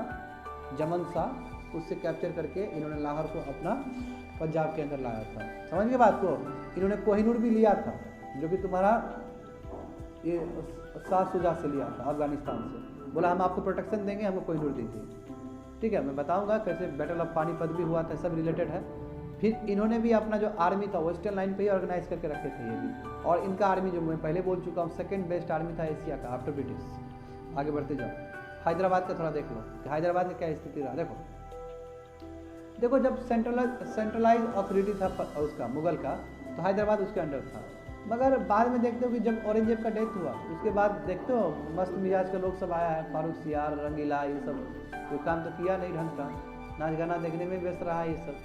जमन शाह, उससे कैप्चर करके इन्होंने लाहौर को अपना पंजाब के अंदर लाया था। समझ गए बात को। इन्होंने कोहिनूर भी लिया था, जो कि तुम्हारा ये शाह शुजा से लिया था अफगानिस्तान से, बोला हम आपको प्रोटेक्शन देंगे, हमको कोहिनूर दीजिए, ठीक है। मैं बताऊंगा कैसे बैटल ऑफ पानीपत भी हुआ था, सब रिलेटेड है। फिर इन्होंने भी अपना जो आर्मी था वेस्टर्न लाइन पे ही ऑर्गेनाइज करके रखे थे ये भी, और इनका आर्मी जो मैं पहले बोल चुका हूँ सेकंड बेस्ट आर्मी था एशिया का आफ्टर ब्रिटिश। आगे बढ़ते जाओ, हैदराबाद का थोड़ा देख लो कि हैदराबाद में क्या स्थिति रहा। देखो जब सेंट्रलाइज अथॉरिटी था उसका मुगल का, तो हैदराबाद उसके अंडर था। मगर बाद में देखते हो कि जब औरंगजेब का डेथ हुआ उसके बाद देखते हो मस्त मिजाज का लोग सब आया है, फारूक सियार, रंगीला, ये सब कोई काम तो किया नहीं ढंग का, नाच गाना देखने में व्यस्त रहा ये सब,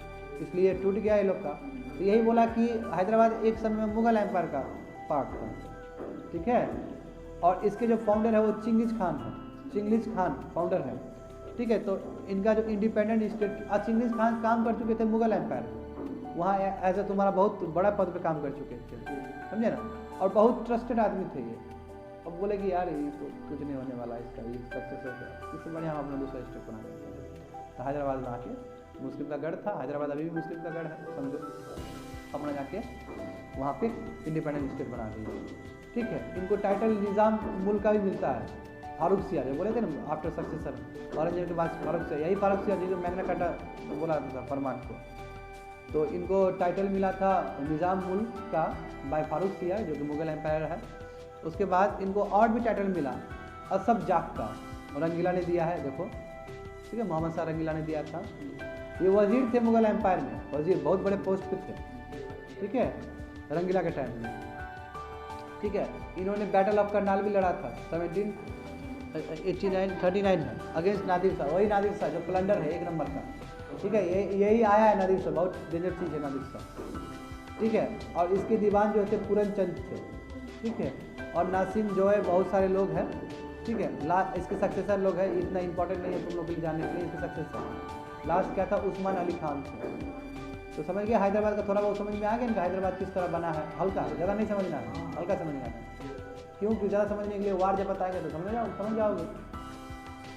इसलिए टूट गया ये लोग का। तो यही बोला कि हैदराबाद एक समय में मुगल एम्पायर का पार्ट था, ठीक है। और इसके जो फाउंडर है वो चिंगिज खान है, चिंगिज खान फाउंडर है, ठीक है। तो इनका जो इंडिपेंडेंट स्टेट, चिंगिज खान काम कर चुके थे मुगल एम्पायर, वहाँ एज ए तुम्हारा बहुत बड़ा पद पे काम कर चुके थे, समझे ना, और बहुत ट्रस्टेड आदमी थे ये। अब बोले कि यार ये तो कुछ नहीं होने वाला इसका, ये सक्सेस है, इससे बढ़िया हम अपना दूसरा स्टेट बना देंगे। तो हैदराबाद में आके मुस्लिम का गढ़ था, हैदराबाद अभी भी मुस्लिम का गढ़ है, समझो, अपना जाके वहाँ पे इंडिपेंडेंट स्टेट बना दिए, ठीक है। इनको टाइटल निज़ाम मुल्क का भी मिलता है, फारूक सियार जो बोले थे ना आफ्टर सक्सेसर औरंगजेब के बाद फारूक सियार, यही फारूक सियार जो मैग्ना कार्टा बोला था फरमान को, तो इनको टाइटल मिला था निज़ाम मुल्क का बाय फारूक सियार जो कि मुगल एम्पायर है। उसके बाद इनको और भी टाइटल मिला असफ जाक का, रंगीला ने दिया है, देखो, ठीक है, मोहम्मद शाह रंगीला ने दिया था। ये वजीर थे मुगल एम्पायर में, वजीर बहुत बड़े पोस्ट पे थे, ठीक है, रंगीला के टाइम में, ठीक है। इन्होंने बैटल ऑफ करनाल भी लड़ा था 1739 में अगेंस्ट नादिर शाह, वही नादिर शाह जो प्लंडर है एक नंबर का, ठीक है। यही आया है नादिर शाह, बहुत डेंजर चीज़ है नादिर शाह, ठीक है। और इसके दीवान जो थे पूरन चंद थे, ठीक है, और नासिम जो है बहुत सारे लोग हैं, ठीक है। इसके सक्सेसर लोग हैं, इतना इंपॉर्टेंट नहीं है तुम लोग के लिए जानने के लिए। इसके सक्सेसर लास्ट क्या था, उस्मान अली खान थे। तो समझ गया हैदराबाद का, थोड़ा बहुत समझ में आ गया इनका हैदराबाद किस तरह बना है। हल्का, ज़्यादा नहीं समझना है, हल्का समझना है। क्यों? ज़्यादा समझने के लिए वार जब बताएंगे तो समझ जाओगे।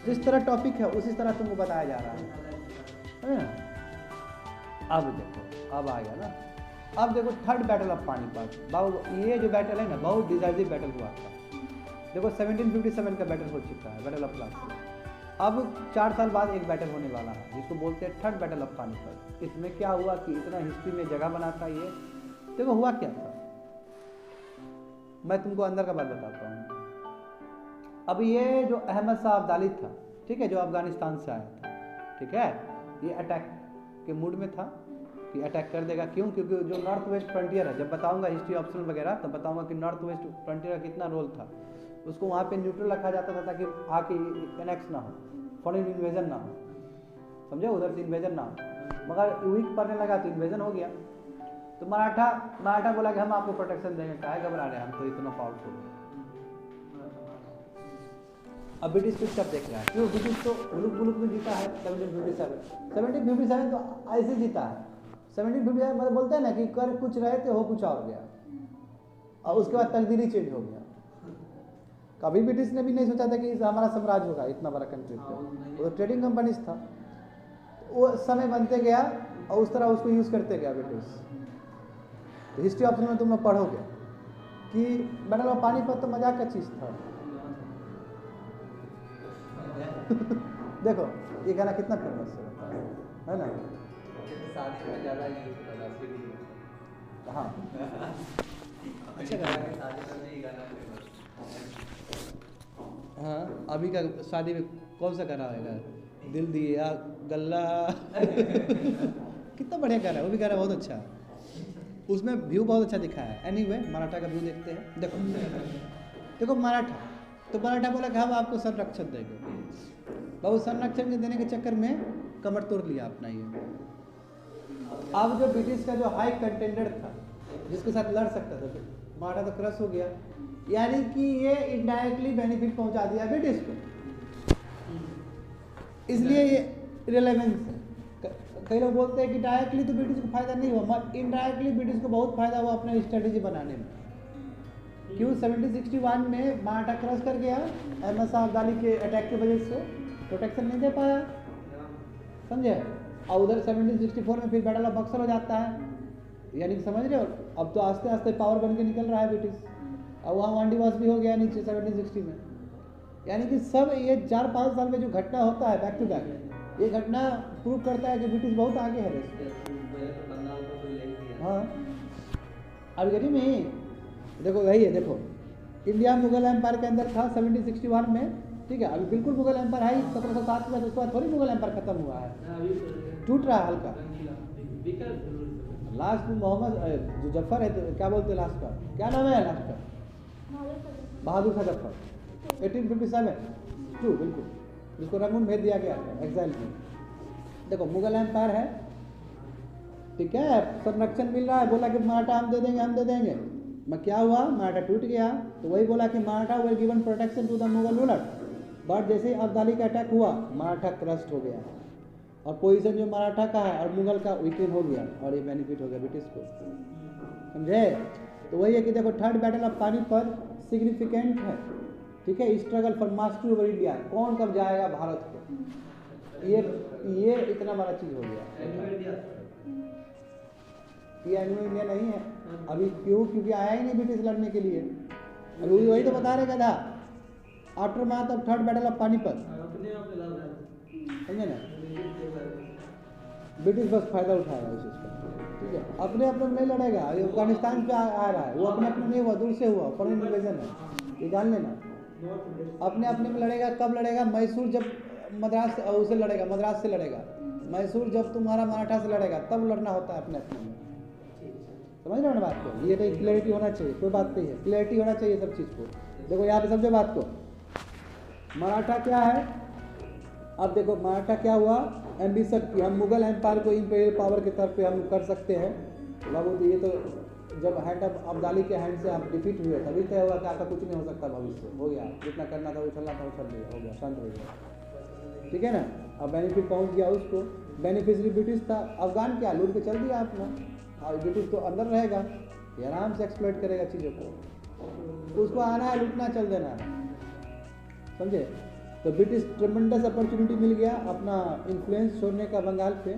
जिस तरह टॉपिक है उसी तरह तुमको बताया जा रहा है ना। अब देखो, अब आ गया ना। अब देखो थर्ड बैटल ऑफ पानीपत। बाबू ये जो बैटल है ना बहुत डिसाइसिव बैटल हुआ था। देखो 1757 का बैटल हो चुका है, बैटल ऑफ प्लासी। अब 4 साल बाद एक बैटल होने वाला है जिसको बोलते हैं थर्ड बैटल ऑफ पानीपत। इसमें क्या हुआ कि इतना हिस्ट्री में जगह बनाता ये। देखो हुआ क्या था, मैं तुमको अंदर का बात बताता हूँ। अब ये जो अहमद शाह अब्दाली था, ठीक है, जो अफगानिस्तान से आया था, ठीक है, ये अटैक के मूड में था कि अटैक कर देगा। क्यों? क्योंकि जो नॉर्थ वेस्ट फ्रंटियर है, जब बताऊंगा हिस्ट्री ऑप्शनल वगैरह तो बताऊंगा कि नॉर्थ वेस्ट फ्रंटियर का कितना रोल था। उसको वहाँ पे न्यूट्रल रखा जाता था ताकि आके कनेक्ट ना हो, फॉरेन इन्वेजन ना हो, समझे, उधर से इन्वेजन ना हो। मगर वीक पड़ने लगा तो इन्वेजन हो गया। तो मराठा बोला कि हम आपको प्रोटेक्शन देंगे, काहे घबरा रहे हैं, हम तो इतना पावरफुल है। अब ब्रिटिश चुपचाप देख रहा है। क्यों? ब्रिटिश तो उलूक में जीता है 1757 तो ऐसे जीता है। 1757 मतलब बोलते हैं ना कि कर कुछ रहे थे हो कुछ और गया, और उसके बाद तकदीर ही चेंज हो गया। कभी ब्रिटिश ने भी नहीं सोचा था कि हमारा साम्राज्य होगा इतना बड़ा कंट्री पे। वो तो ट्रेडिंग कंपनीज था, वो समय बनते गया और उस तरह उसको यूज़ करते गया ब्रिटिश। तो हिस्ट्री ऑप्शन में तुम लोग पढ़ोगे कि बैटल ऑफ पानीपत तो मजाक का चीज़ था। देखो ये गाना कितना फेमस है ना। शादी में ज़्यादा यूज होता है। हाँ अच्छा गाना। हाँ अभी का शादी में कौन सा गाना आएगा, दिल दिया गल्ला कितना बढ़िया गाना है, वो भी गाना बहुत अच्छा है। उसमें व्यू बहुत अच्छा दिखाया है। एनीवे मराठा का व्यू देखते हैं। देखो मराठा बोला कि हम आपको संरक्षण देंगे। बहुत संरक्षण के देने के चक्कर में कमर तोड़ लिया अपना ये। अब जो ब्रिटिश का जो हाई कंटेंडर था जिसके साथ लड़ सकता था, मराठा तो क्रश हो गया। यानी कि ये इनडायरेक्टली बेनिफिट पहुंचा दिया ब्रिटिश को, इसलिए ये रिलेवेंस है। कई लोग बोलते हैं कि डायरेक्टली तो ब्रिटिश को फायदा नहीं हुआ, इनडायरेक्टली ब्रिटिश को बहुत फायदा हुआ अपना स्ट्रेटेजी बनाने में। क्यों? 1761 में मराठा क्रश कर गया अहमद शाह अब्दाली के अटैक की वजह से, प्रोटेक्शन नहीं दे पाया, समझे। और उधर 1764 में फिर बैटल ऑफ बक्सर हो जाता है। यानी कि समझ रहे हो, अब तो आस्ते आस्ते पावर बन के निकल रहा है ब्रिटिश। और वहाँ वांडीवास भी हो गया नीचे 1760 में। यानी कि सब ये 4-5 साल में जो घटना होता है बैक टू बैक, ये घटना प्रूव करता है कि ब्रिटिश बहुत आगे है। हाँ अब गरी में देखो वही है। देखो इंडिया मुगल एम्पायर के अंदर था 1761 में, ठीक है। अभी बिल्कुल मुगल एम्पायर है 1707 में, उसके बाद थोड़ी मुगल एम्पायर खत्म हुआ है, टूट रहा है हल्का। लास्ट में मोहम्मद जो जफर है, तो क्या बोलते हैं लास्ट का, क्या नाम है लास्ट का, बहादुर शाह जफर 1857 बिल्कुल, जिसको रंगून भेज दिया गया था एग्जाइल में। देखो मुगल एम्पायर है, ठीक है, संरक्षण मिल रहा है, बोला कि मराठा हम दे देंगे। मैं क्या हुआ, मराठा टूट गया। तो वही बोला कि Maratha were given protection to the Mughal ruler, but जैसे ही अब्दाली का अटैक हुआ मराठा क्रस्ट हो गया, और पोजीशन जो मराठा का है और मुगल का वीकेंड हो गया, और ये बेनिफिट हो गया ब्रिटिश को, समझे। तो वही है कि देखो third battle of Panipat significant है, ठीक है। Struggle for mastery over India, कौन कब जाएगा भारत को, ये इतना बड़ा चीज़ हो गया। ये एंग्लो इंडिया नहीं है अभी। क्यों? क्योंकि आया ही नहीं ब्रिटिश लड़ने के लिए। अभी वही तो बता रहे था, after math of third battle of Panipat, समझे ना। ब्रिटिश बस फायदा उठाएगा इस चीज़ का, ठीक है। अपने नहीं लड़ेगा, ये अफगानिस्तान पे आ रहा है, वो अपने नहीं हुआ, दूर से हुआ, फॉरेन इन्वेजन है, ये जान लेना। अपने में लड़ेगा, कब लड़ेगा, मैसूर जब मद्रास उसे लड़ेगा, मद्रास से लड़ेगा। मैसूर जब तुम्हारा मराठा से लड़ेगा तब लड़ना होता है अपने में, समझ रहे हो ना बात को। ये तो क्लैरिटी होना चाहिए, कोई बात नहीं है, क्लैरिटी होना चाहिए सब चीज़ को। देखो यहाँ पे समझो बात को, मराठा क्या है। अब देखो मराठा क्या हुआ, एम्बिशन की हम मुगल एम्पायर को इम्पीरियल पावर के तरफ पे हम कर सकते हैं। बाबू ये तो जब हैंड ऑफ अब्दाली के हैंड से आप डिफीट हुए तभी तय हुआ कि आपका कुछ नहीं हो सकता भविष्य, हो गया जितना करना था उछलना था उछल लिया, हो गया, शांत हो गया, ठीक है ना। अब बेनिफिट पहुंच गया उसको, बेनिफिशरी ब्रिटिश था, अफगान क्या लूट के चल दिया अपना, और ब्रिटिश तो अंदर रहेगा, ये आराम से एक्सप्लॉइट करेगा चीज़ों को, उसको आना है लूटना चल देना है, समझे। तो ब्रिटिश ट्रेमेंडस अपॉर्चुनिटी मिल गया अपना इन्फ्लुएंस छोड़ने का बंगाल पे,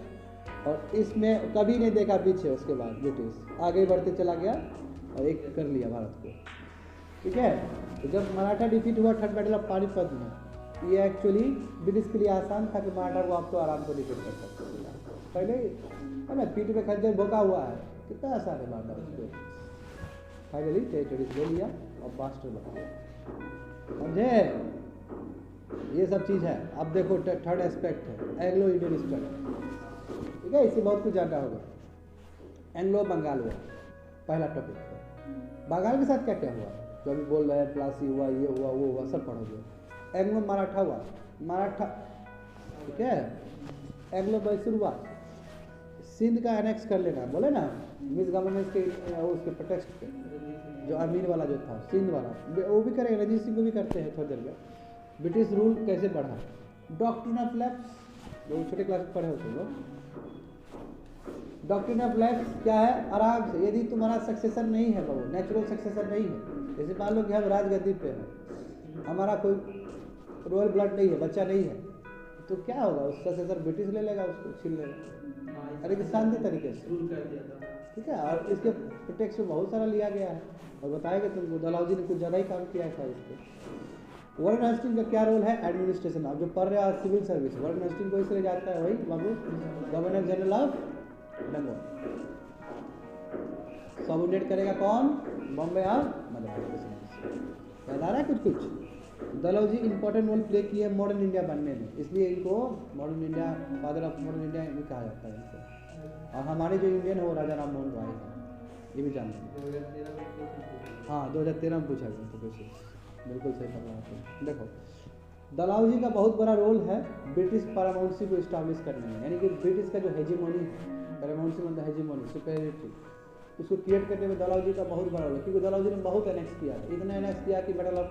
और इसमें कभी नहीं देखा पीछे, उसके बाद ब्रिटिश आगे बढ़ते चला गया और एक कर लिया भारत को, ठीक है। तो जब मराठा डिफीट हुआ थर्ड बैटल ऑफ पानीपत में, ये एक्चुअली ब्रिटिश के लिए आसान था कि मराठा को आप तो आराम से डिफीट कर सकते थे, पहले है ना, पीठ पे खंजर भोंका हुआ है, कितना आसान है मराठा उसको, फाइनली टेरिटरीज ले लिया और मास्टर बन गया, समझे। ये सब चीज़ है। अब देखो थर्ड एस्पेक्ट है एंग्लो इंडियन स्टडी, ठीक है, इससे बहुत कुछ जानना होगा। एंग्लो बंगाल हुआ पहला टॉपिक है, बंगाल के साथ क्या क्या हुआ जो अभी बोल रहे हैं, प्लासी हुआ, ये हुआ, वो हुआ, सब पढ़ोगे। एंग्लो मराठा हुआ, मराठा, ठीक है, एंग्लो मैसूर हुआ, सिंध का एनेक्स कर लेना, बोले ना मिस गवर्नेंस के उसके प्रोटेक्ट पे, जो अमीन वाला जो था सिंध वाला, वो भी करेंगे, रंजीत सिंह को भी करते हैं थोड़ी देर में। ब्रिटिश रूल कैसे बढ़ा, डॉक्ट्रिन ऑफ लैप्स, जो छोटे क्लास में पढ़े होते लोग, डॉक्ट्रिन ऑफ लैप्स क्या है, आराम से, यदि तुम्हारा सक्सेसर नहीं है बाबू, नेचुरल सक्सेसर नहीं है, जैसे मान लो कि हम राजगद्दी पे हैं, हमारा कोई रॉयल ब्लड नहीं है, बच्चा नहीं है, तो क्या होगा, उस सक्सेसर ब्रिटिश ले लेगा, उसको छीन लेगा, अरे कि शांति तरीके से, ठीक है। और इसके प्रोटेक्ट में बहुत सारा लिया गया है, और बताएंगे तुमको, दलाउजी ने कुछ ज़्यादा ही काम किया था इस पर। वारेन हेस्टिंग का क्या रोल है, एडमिनिस्ट्रेशन, आप जो पढ़ रहे हैं सिविल सर्विस, वारेन हेस्टिंग को इसलिए जाता है, वही बाबू governor general of Bengal, subordinate करेगा कौन, बॉम्बे और मद्रास, याद आ रहा है कुछ कुछ। दलौजी इंपॉर्टेंट रोल प्ले किए मॉडर्न इंडिया बनने में, इसलिए इनको modern India, father of modern India भी कहा जाता है इनको। और हमारे जो इंडियन है वो राजा राम मोहन राय है, ये भी जानते हैं। हाँ 2013 में पूछा गया तो क्वेश्चन, बिल्कुल सही पकड़ा आपने। देखो दलाउजी का बहुत बड़ा रोल है ब्रिटिश पैरामाउंसी को इस्टाब्लिश करने में, यानी कि ब्रिटिश का जो हेजीमोनी, पैरामाउंसी मतलब हेजीमोनी, सुपेरियरिटी, उसको क्रिएट करने में दलाउजी का बहुत बड़ा रोल है, क्योंकि दलाउजी ने बहुत एनेक्स किया, इतना एनेक्स किया कि बैटल ऑफ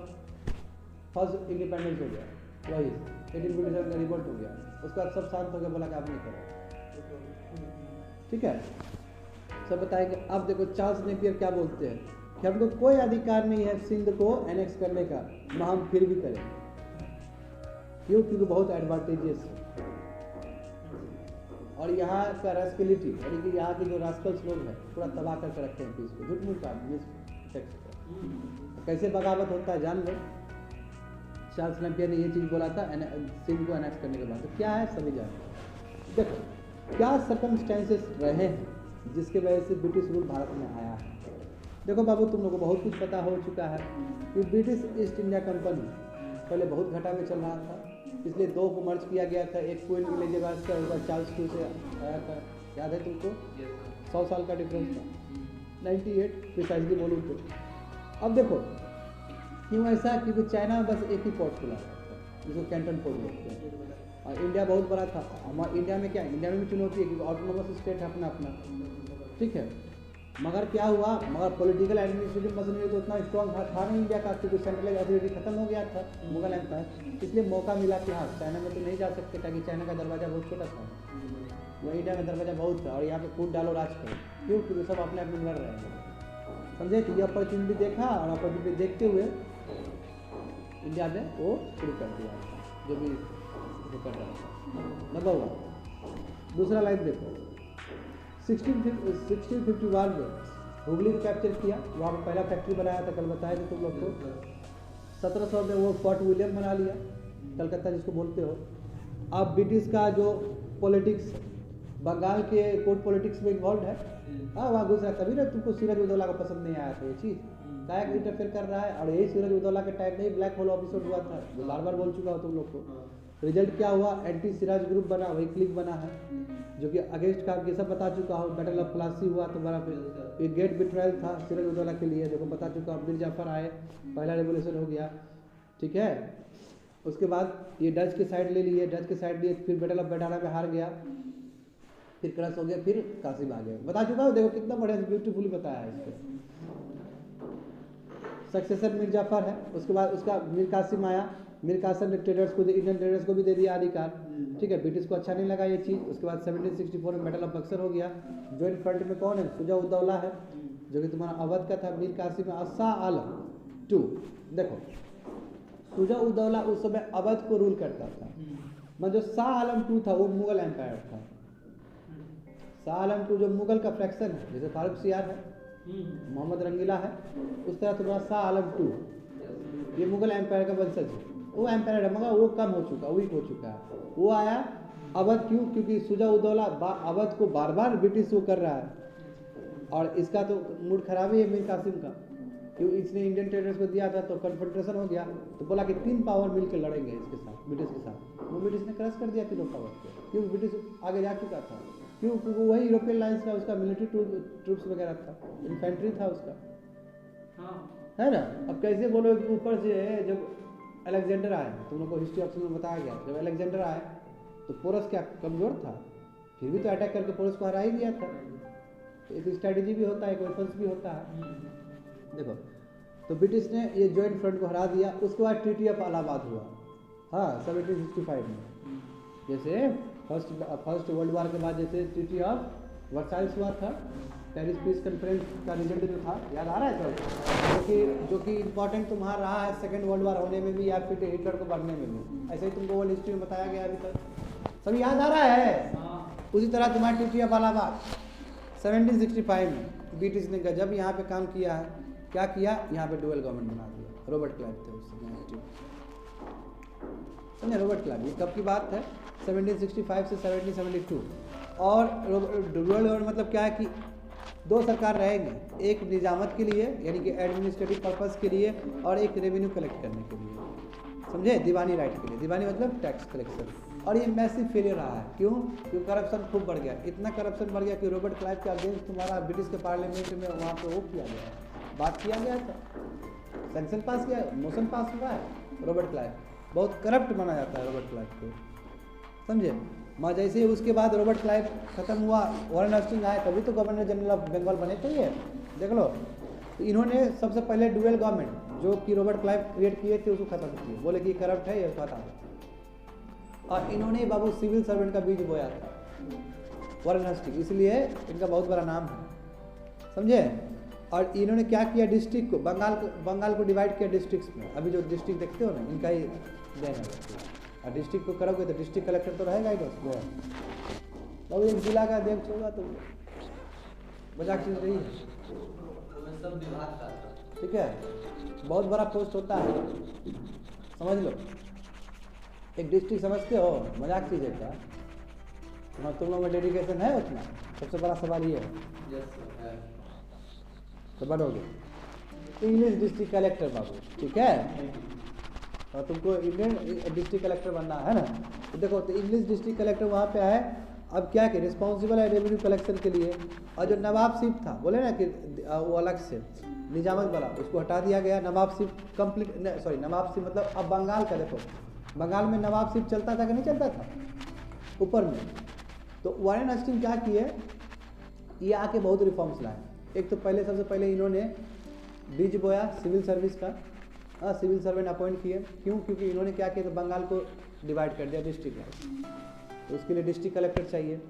फर्स्ट इंडिपेंडेंस हो गया, वही 1857 का रिवोल्ट हो गया, उसके बाद सब शांत हो गया, बोला कि आप नहीं करो, ठीक है। सब बताएंगे। अब देखो चार्ल्स नेपियर क्या बोलते हैं कि हमको कोई अधिकार नहीं है सिंध को एनेक्स करने का, मगर हम फिर भी करें, क्यों, क्योंकि बहुत एडवांटेजेस है, और यहाँ का रैस्कलिटी, यानी कि यहाँ के जो रास्कल्स लोग हैं पूरा तबाह करके रखते हैं पीस को, झूठ मूठ का कैसे बगावत होता है जान लो। चार्ल्स नेपियर ने ये चीज़ बोला था सिंध को एनेक्स करने के बाद, तो क्या है सभी जान। देखो क्या सर्कमस्टेंसेस रहे हैं जिसके वजह से ब्रिटिश रूल भारत में आया है। देखो बाबू तुम लोगों को बहुत कुछ पता हो चुका है कि ब्रिटिश ईस्ट इंडिया कंपनी पहले बहुत घाटा में चल रहा था, इसलिए दो को मर्ज किया गया था, एक क्वीन एलिजाबेथ का ऊपर चार्ल्स टू से आया था, याद है तुमको, 100 साल का डिफरेंस था, 98 प्रिसाइजली बोलूँ तो। अब देखो क्यों ऐसा, क्योंकि चाइना में बस एक ही पोर्ट खुला था जिसको कैंटन पोर्ट बोलते हैं, और इंडिया बहुत बड़ा था। हमारे इंडिया में क्या, इंडिया में भी चुनौती है क्योंकि ऑटोनोमस स्टेट है अपना अपना, ठीक है। मगर क्या हुआ, मगर पॉलिटिकल एडमिनिस्ट्रेटिव मशीनरी तो उतना स्ट्रॉन्ग था नहीं इंडिया का, क्योंकि सेंट्रल अथॉरिटी खत्म हो गया था मुगल एम्पायर, इसलिए मौका मिला कि हाँ चाइना में तो नहीं जा सकते, ताकि चाइना का दरवाज़ा बहुत छोटा था, वो इंडिया में दरवाज़ा बहुत था, और यहाँ पे कूद डालो राज करो, क्यों, क्योंकि सब अपने अपने लड़ रहे हैं, समझे। तो ये अपॉर्चुनिटी देखा, और अपॉर्चुनिटी देखते हुए इंडिया में वो शुरू कर दिया जो भी वो कर रहा था। नंबर 1। दूसरा लाइन देखो 1651 में हुगली को कैप्चर किया, वहाँ पर पहला फैक्ट्री बनाया था, कल बताया था तुम लोग को। 1700 में वो फोर्ट विलियम बना लिया कलकत्ता जिसको बोलते हो। अब ब्रिटिश का जो पॉलिटिक्स बंगाल के कोर्ट पॉलिटिक्स में इन्वॉल्व है, हाँ वहाँ घुस रहा, तभी ना तुमको सिराज उद दौला को पसंद नहीं आया था ये चीज़, क्या इंटरफेयर कर रहा है। और यही सिराज उद दौला के टाइम में ही ब्लैक होल एपिसोड हुआ था, जो बार बार बोल चुका हो तुम लोग को। रिजल्ट क्या हुआ, एंटी सिराज ग्रुप बना, वही क्लिक बना है जो कि अगेंस्ट का ये सब बता चुका हो। बैटल ऑफ प्लासी हुआ तो बड़ा फिर एक गेट बिट्रायल था सिराज उद दौला के लिए, देखो बता चुका हूँ। मीर जाफर आए, पहला रेवोल्यूशन हो गया, ठीक है। उसके बाद ये डच के साइड ले लिए, डच के साइड लिए, फिर बैटल ऑफ बेडाना में हार गया, फिर क्रश हो गया, फिर कासिम आ गया। बता चुका हूँ, देखो कितना बढ़िया ब्यूटीफुली बताया है इसको। सक्सेसर मीर जाफर है, उसके बाद उसका मीर कासिम आया। मीर कासिम ने ट्रेडर्स को, इंडियन ट्रेडर्स को भी दे दिया अधिकार, ठीक है। ब्रिटिश को अच्छा नहीं लगा ये चीज़। उसके बाद 1764 में बैटल ऑफ बक्सर हो गया। ज्वाइंट फ्रंट में कौन है? शुजा-उद-दौला है, जो कि तुम्हारा अवध का था। मीर कासिम शाह आलम टू। देखो शुजा-उद-दौला उस समय अवध को रूल करता था, मतलब जो शाह आलम टू था वो मुगल एम्पायर था। शाह आलम टू जो मुगल का फ्रैक्शन है, जैसे फारूक सियार है, मोहम्मद रंगीला है, उस तरह तुम्हारा शाह आलम टू ये मुगल एम्पायर का वंशज है। वो एम्पायर है मगर वो कम हो चुका, वीक हो चुका है। वो आया अवध, क्यों? क्योंकि शुजा-उद-दौला अवध को बार बार ब्रिटिश वो कर रहा है, और इसका तो मूड खराब ही है मीर कासिम का, क्यों? इसने इंडियन ट्रेडर्स को दिया था तो कन्फ्रंटेशन हो गया, तो बोला कि 3 पावर मिलकर लड़ेंगे इसके साथ, ब्रिटिश के साथ। वो ब्रिटिश ने क्रश कर दिया तीनों पावर को, क्योंकि ब्रिटिश आगे जा चुका था। क्यों? क्योंकि वही यूरोपियन लाइन्स का उसका मिलिट्री ट्रूप्स वगैरह था, इन्फेंट्री था उसका, है ना। अब कैसे बोलो कि ऊपर से जब अलेक्जेंडर आए, तुम लोग को हिस्ट्री ऑप्शन में बताया गया, जब अलेक्जेंडर आए तो पोरस क्या कमज़ोर था, फिर भी तो अटैक करके पोरस को हरा ही दिया था। तो एक स्ट्रैटेजी भी होता है, एक वेपन्स भी होता है। देखो तो ब्रिटिश ने ये जॉइंट फ्रंट को हरा दिया। उसके बाद ट्रीटी ऑफ इलाहाबाद हुआ, हाँ 1765 में। जैसे फर्स्ट वर्ल्ड वॉर के बाद जैसे ट्रीटी ऑफ वर्साइल्स हुआ था, पेरिस पीस कॉन्फ्रेंस का रिजल्ट जो था, याद आ रहा है सब? जो कि इम्पोर्टेंट तुम्हारा रहा है सेकेंड वर्ल्ड वॉर होने में भी या फिर हिटलर को बढ़ने में भी। ऐसे ही तुमको वर्ल्ड हिस्ट्री में बताया गया अभी तक, सब याद आ रहा है। उसी तरह तुम्हारा ट्रीटी ऑफ इलाहाबाद 1765 में ब्रिटिश ने गजब यहाँ पे काम किया है। क्या किया? यहाँ पे डुअल गवर्नमेंट बना दिया। रॉबर्ट क्लाइव थे उस समय, समझे? रॉबर्ट क्लाइव, ये कब की बात है? 1765 से 1772। और डुअल गवर्नमेंट मतलब क्या है कि 2 सरकार रहेंगे, एक निजामत के लिए यानी कि एडमिनिस्ट्रेटिव पर्पस के लिए, और एक रेवेन्यू कलेक्ट करने के लिए, समझे? दीवानी राइट के लिए। दीवानी मतलब टैक्स कलेक्शन। और ये मैसिव फेलियर रहा है। क्यों? क्योंकि करप्शन खूब बढ़ गया। इतना करप्शन बढ़ गया कि रॉबर्ट क्लाइव के अगेंस्ट तुम्हारा ब्रिटिश के पार्लियामेंट में वहाँ पे वो किया गया, बात किया गया था, सेंक्शन पास किया, मोशन पास हुआ है। रॉबर्ट क्लाइव बहुत करप्ट माना जाता है रॉबर्ट क्लाइव को, समझे? माँ जैसे ही उसके बाद रॉबर्ट क्लाइव खत्म हुआ, वॉरेन हस्टिंग्स आए, तभी तो गवर्नर जनरल ऑफ बंगाल बने थे ये, देख लो। तो इन्होंने सबसे पहले डुअल गवर्नमेंट जो कि रॉबर्ट क्लाइव क्रिएट किए थे उसको खत्म किए, बोले कि करप्ट है ये हटा दो। और इन्होंने बाबू सिविल सर्वेंट का बीज बोया था, वॉरेन हस्टिंग्स, इसलिए इनका बहुत बड़ा नाम है, समझे? और इन्होंने क्या किया? डिस्ट्रिक्ट को, बंगाल को डिवाइड किया डिस्ट्रिक्ट्स में। अभी जो डिस्ट्रिक्ट देखते हो ना, इनका ही देन है। और डिस्ट्रिक्ट को करोगे तो डिस्ट्रिक्ट कलेक्टर तो रहेगा ही दोस्त, वो एक जिला का अध्यक्ष होगा, तो मजाक चीज रही है, सब विभाग का, ठीक है? बहुत बड़ा पोस्ट होता है, समझ लो। एक डिस्ट्रिक्ट समझते हो, मजाक चीज है क्या? तुम लोगों में डेडिकेशन है उतना? सबसे बड़ा सवाल ये है, तो बनोगे इंग्लिश डिस्ट्रिक्ट कलेक्टर बाबू, ठीक है? और तुमको इंडियन डिस्ट्रिक्ट कलेक्टर बनना है ना। तो देखो, तो इंग्लिश डिस्ट्रिक्ट कलेक्टर वहाँ पे आए। अब क्या कि रिस्पॉन्सिबल है रेवेन्यू कलेक्शन के लिए। और जो नवाबशिप था, बोले ना कि वो अलग से निजामत वाला, उसको हटा दिया गया। नवाबशिप कंप्लीट, सॉरी नवाबशिप मतलब अब बंगाल का, देखो बंगाल में नवाबशिप चलता था कि नहीं चलता था ऊपर में। तो वॉरेन हस्टिंग्स क्या किए, ये आके बहुत रिफॉर्म्स लाए। एक तो पहले, सबसे पहले इन्होंने बीज बोया सिविल सर्विस का, सिविल सर्वेंट अपॉइंट किए। क्यों? क्योंकि इन्होंने क्या किया, तो बंगाल को डिवाइड कर दिया डिस्ट्रिक्ट में, तो उसके लिए डिस्ट्रिक्ट कलेक्टर चाहिए।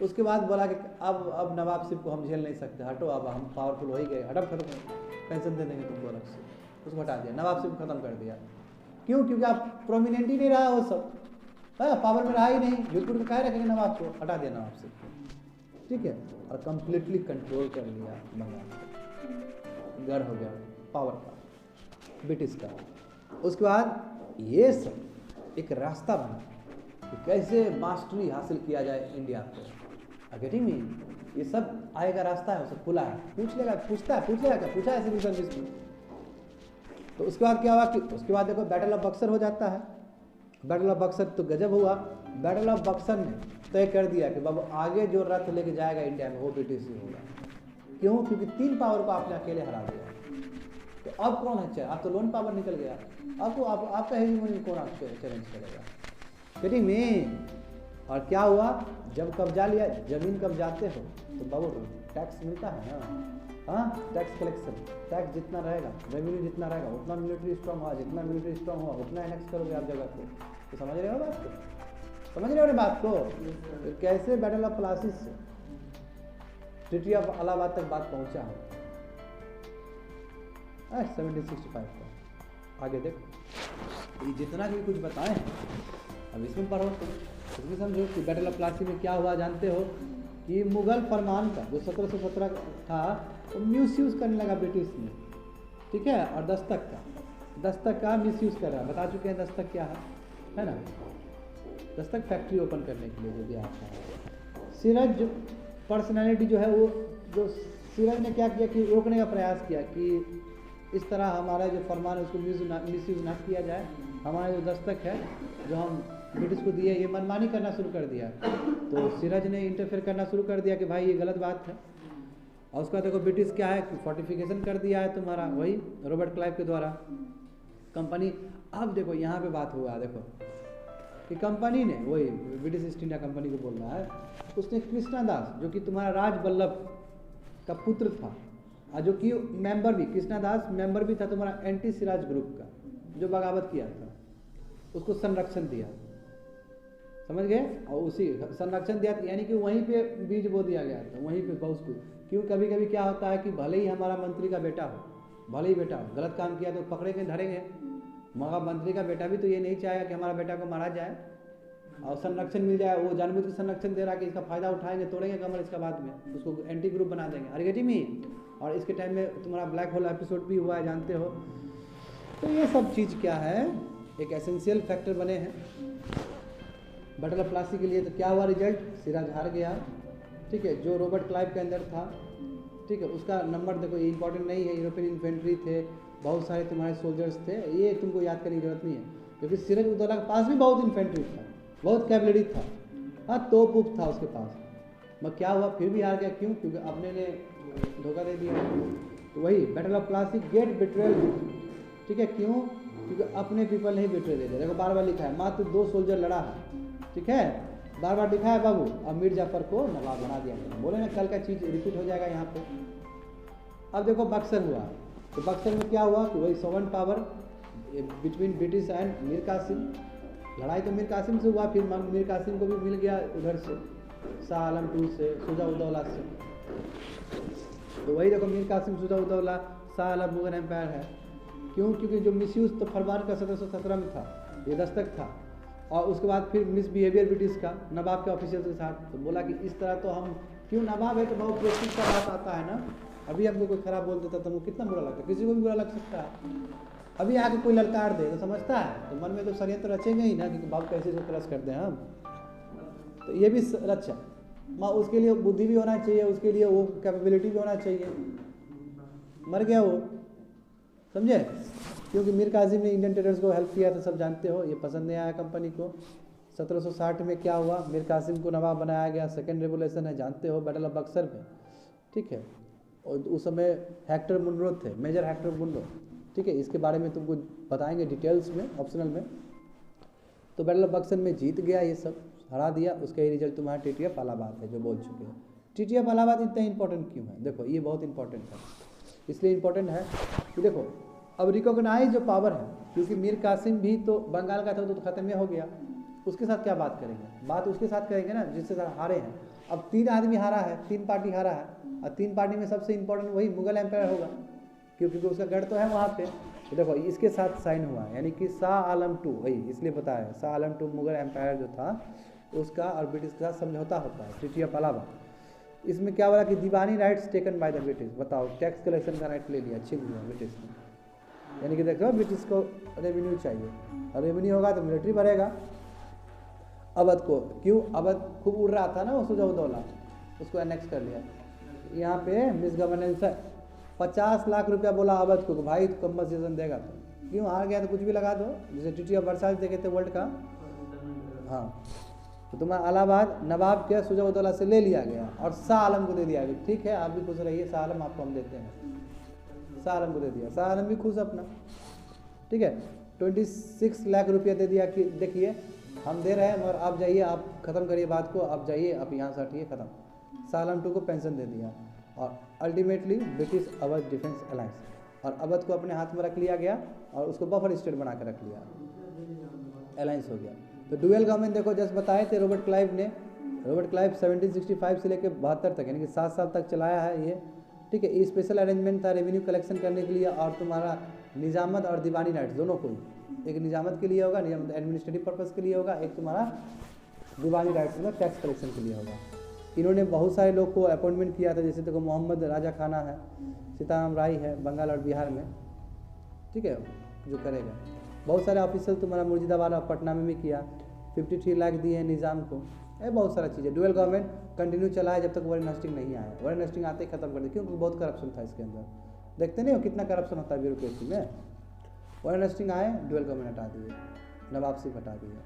उसके बाद बोला कि अब नवाबशिप को हम झेल नहीं सकते, हटो, अब हम पावरफुल हो ही गए, हटो खत्म, पेंशन दे देंगे तुमको अलग से, उसको हटा दिया, नवाबशिप खत्म कर दिया। क्यों? क्योंकि आप प्रोमिनेंट ही नहीं रहा वो सब, पावर में रहा ही नहीं, जोधपुर में कहा रखेंगे नवाब को, हटा दिया नवाबशिप को, ठीक है? और कंप्लीटली कंट्रोल कर लिया बंगाल, गढ़ हो गया पावर का ब्रिटिश का। उसके बाद ये सब एक रास्ता बना कि कैसे मास्टरी हासिल किया जाए इंडिया को, गेटिंग मी? ये सब आएगा रास्ता है, उसे खुला है, पूछ लेगा क्या पूछा है सिविल सर्विस में। तो उसके बाद क्या हुआ कि उसके बाद देखो बैटल ऑफ बक्सर हो जाता है। बैटल ऑफ बक्सर तो गजब हुआ। बैटल ऑफ बक्सर ने तय कर दिया कि बाबू आगे जो रथ लेके जाएगा इंडिया में वो ब्रिटिश ही होगा। क्यों? क्योंकि 3 पावर को आपने अकेले हरा दिया। तो अब कौन है? आप तो लोन पावर निकल गया, आपको आपका हेजीमोनी कौन आपको चैलेंज करेगा? Getting me? और क्या हुआ, जब कब्जा लिया, जमीन कब्जाते हो तो बाबू टैक्स मिलता है ना, हाँ टैक्स कलेक्शन, टैक्स जितना रहेगा, रेवेन्यू जितना रहेगा, उतना मिलिट्री स्ट्रॉन्ग हुआ, जितना मिलिट्री स्ट्रॉन्ग हुआ उतना एनेक्स करोगे आप जगह को। तो समझ रहे हो बात को, समझ रहे हो बात को, तो कैसे बैटल ऑफ प्लासी से ट्रीटी ऑफ इलाहाबाद तक बात पहुंचा है 1765 का। आगे देखो, ये जितना भी कुछ बताए हैं अब इसमें पढ़ो तो इसमें समझो कि बैटल ऑफ प्लासी में क्या हुआ। जानते हो कि मुगल फरमान का जो 1717 था वो मिसयूज़ करने लगा ब्रिटिश ने, ठीक है, और दस्तक का मिसयूज़ कर रहा है। बता चुके हैं दस्तक क्या है ना, दस्तक फैक्ट्री ओपन करने के लिए जो दिया आता है। सिरज पर्सनैलिटी जो है वो, जो सिरज ने क्या किया कि रोकने का प्रयास किया कि इस तरह हमारा जो फरमान है उसको मिसयूज़ ना किया जाए। हमारा जो दस्तक है जो हम ब्रिटिश को दिए, ये मनमानी करना शुरू कर दिया। तो सिरज ने इंटरफेयर करना शुरू कर दिया कि भाई ये गलत बात है। और उसका देखो ब्रिटिश क्या है कि फोर्टिफिकेशन कर दिया है तुम्हारा, वही रॉबर्ट क्लाइव के द्वारा कंपनी। अब देखो यहाँ पे बात हुआ, देखो कि कंपनी ने, वही ब्रिटिश ईस्ट इंडिया कंपनी को बोल रहा है, उसने कृष्णादास जो कि तुम्हारा राज वल्लभ का पुत्र था, और जो कि मेंबर भी, कृष्णादास मेंबर भी था तुम्हारा एंटी सिराज ग्रुप का जो बगावत किया था, उसको संरक्षण दिया, समझ गए। और उसी संरक्षण दिया यानी कि वहीं पे बीज बो दिया गया था, वहीं पे बहुत कुछ। क्यों कभी कभी क्या होता है कि भले ही हमारा मंत्री का बेटा हो, भले ही बेटा हो, गलत काम किया तो पकड़ेंगे धरेंगे, मगर मंत्री का बेटा भी तो ये नहीं चाहेगा कि हमारा बेटा को मारा जाए और संरक्षण मिल जाए। वो जानबूझ के संरक्षण दे रहा कि इसका फायदा उठाएंगे, तोड़ेंगे कमर, इसका बाद में उसको एंटी ग्रुप बना देंगे। अरे में और इसके टाइम में तुम्हारा ब्लैक होल एपिसोड भी हुआ है, जानते हो। तो ये सब चीज़ क्या है, एक एसेंशियल फैक्टर बने हैं बैटल ऑफ प्लासी के लिए। तो क्या हुआ रिजल्ट, सिराज हार गया, ठीक है। जो रॉबर्ट क्लाइव के अंदर था, ठीक है, उसका नंबर देखो, ये इंपॉर्टेंट नहीं है। यूरोपियन इन्फेंट्री थे, बहुत सारे तुम्हारे सोल्जर्स थे, ये तुमको याद करने की जरूरत नहीं है, क्योंकि सिराज उद्दौला के पास भी बहुत इन्फेंट्री था, बहुत कैवलरी था, हाँ तोप उप था उसके पास। मगर क्या हुआ, फिर भी हार गया। क्यों, क्योंकि अपने ने धोखा दे दिया। तो वही battle of Plassey, get betrayal, ठीक है। क्यों, क्योंकि अपने पीपल ने ही बिट्रे दे दिया। देखो बार बार लिखा है, मात्र 2 सोल्जर लड़ा है, ठीक है, बार बार लिखा है बाबू। अब मीर जाफर को नवाब बना दिया, बोले ना कल का चीज़ रिपीट हो जाएगा यहाँ पे। अब देखो बक्सर हुआ, तो बक्सर में क्या हुआ कि वही sovereign power between British and Mir Qasim. लड़ाई तो मीर कासिम से हुआ, फिर मीर कासिम को भी मिल गया उधर से, शाह आलम II से, शुजा उद्दौला से। तो वही देखो मीर कासिम, शुजा उद्दौला, शाह आलम मुगल एम्पायर है। क्यों, क्योंकि जो मिसयूज़ तो फरमान का 1717 में था, ये दस्तक था, और उसके बाद फिर मिसबिहेवियर ब्रिटिश का नवाब के ऑफिसर्स के साथ। तो बोला कि इस तरह तो हम, क्यों नवाब है तो बहुत प्रेस्टीज का बात आता है ना। अभी हमको कोई खराब बोल देता तो हमको कितना बुरा लगता है, किसी को भी बुरा लग सकता है। अभी आके कोई ललकार दे तो समझता है, तो मन में तो षड्यंत्र रचेंगे ही ना कि बाप कैसे से क्रश कर दें हम। तो ये भी रचा, उसके लिए बुद्धि भी होना चाहिए, उसके लिए वो कैपेबिलिटी भी होना चाहिए। मर गया वो, समझे, क्योंकि मीर कासिम ने इंडियन टेरर्स को हेल्प किया, तो सब जानते हो। ये पसंद नहीं आया कंपनी को। 1760 में क्या हुआ, मीर कासिम को नवाब बनाया गया, सेकेंड रेवोल्यूशन है, जानते हो, बैटल ऑफ बक्सर में, ठीक है। और उस समय हेक्टर मुनरो थे, मेजर हेक्टर मुनरो, ठीक है। इसके बारे में तुमको बताएंगे डिटेल्स में, ऑप्शनल में। तो बैटल ऑफ बक्सर में जीत गया, ये सब हरा दिया। उसका ही रिजल्ट तुम्हारा ट्रीटी ऑफ इलाहाबाद है, जो बोल चुके हैं। ट्रीटी ऑफ इलाहाबाद इतना इंपॉर्टेंट क्यों है, देखो ये बहुत इंपॉर्टेंट है। इसलिए इंपॉर्टेंट है कि देखो अब रिकॉग्नाइज जो पावर है, क्योंकि मीर कासिम भी तो बंगाल का था, तो खत्म ही हो गया। उसके साथ क्या बात करेंगे, बात उसके साथ करेंगे ना जिससे हारे हैं। अब 3 आदमी हारा है, 3 पार्टी हारा है, और 3 पार्टी में सबसे इंपॉर्टेंट वही मुगल एम्पायर होगा, क्योंकि उसका गढ़ तो है वहाँ पे। तो देखो इसके साथ साइन हुआ, यानी कि शाह आलम II, वही इसलिए बताया, शाह आलम II मुगल एम्पायर जो था उसका और ब्रिटिश के साथ समझौता होता है, ट्रीटी ऑफ इलाहाबाद। इसमें क्या हुआ कि diwani rights taken by the British. बताओ, टैक्स कलेक्शन का राइट ले लिया, छीन लिया ब्रिटिश ने। यानी कि देखो ब्रिटिश को रेवेन्यू चाहिए, और रेवेन्यू होगा तो मिलिट्री बढ़ेगा। अवध को, क्यों, अवध खूब उड़ रहा था ना वो शुजा उद्दौला, उसको एनेक्स कर लिया। यहाँ पे मिस गवर्नेंस है, 50 लाख रुपया बोला अवध को, भाई कंपनसेशन देगा। तो क्यों, हार गया तो कुछ भी लगा दो, जैसे ट्रीटी ऑफ वर्साइल्स देखे थे वर्ल्ड का। हाँ, तो तुम्हारा इलाहाबाद नवाब के शुजा उद्दौला से ले लिया गया और शाह आलम को दे दिया गया। ठीक है, आप भी खुश रहिए, शाह आलम आपको हम देते हैं। शाह आलम को दे दिया, शाह आलम भी खुश अपना, ठीक है। 26 लाख रुपया दे दिया कि देखिए हम दे रहे हैं मगर आप जाइए, आप ख़त्म करिए बात को, आप जाइए, आप यहाँ से हटिए, ख़त्म। सालम 2 को पेंशन दे दिया और ultimately British Awadh defence alliance, और अवध को अपने हाथ में रख लिया गया और उसको बफर स्टेट बना के रख लिया, अलायंस हो गया। तो डुअल गवर्नमेंट देखो जैसे बताए थे रॉबर्ट क्लाइव ने, रॉबर्ट क्लाइव 1765 से लेकर 72 तक यानी कि 7 साल तक चलाया है ये, ठीक है। स्पेशल अरेंजमेंट था रेवेन्यू कलेक्शन करने के लिए और तुम्हारा निजामत और दीवानी राइट्स दोनों को, एक निजामत के लिए होगा, निजामत एडमिनिस्ट्रेटिव पर्पज़ के लिए होगा, एक तुम्हारा दीवानी राइट्स में टैक्स कलेक्शन के लिए होगा। इन्होंने बहुत सारे लोग को अपॉइंटमेंट किया था, जैसे देखो मोहम्मद राजा खाना है, सीताराम राय है बंगाल और बिहार में, ठीक है, जो करेगा। बहुत सारे ऑफिसर तुम्हारा मुर्शिदाबाद और पटना में भी किया, 53 लाख दिए हैं निज़ाम को, ये बहुत सारा चीज़ है। डुअल गवर्नमेंट कंटिन्यू चला है जब तक वॉरेन हेस्टिंग्स नहीं आया, वॉरेन हेस्टिंग्स आते ही खत्म कर दिया, क्योंकि बहुत करप्शन था इसके अंदर। देखते नहीं हो कितना करप्शन होता है ब्यूरोक्रेसी में। वॉरेन हेस्टिंग्स आए, डुअल गवर्नमेंट हटा दिए, नवाब से हटा दिए,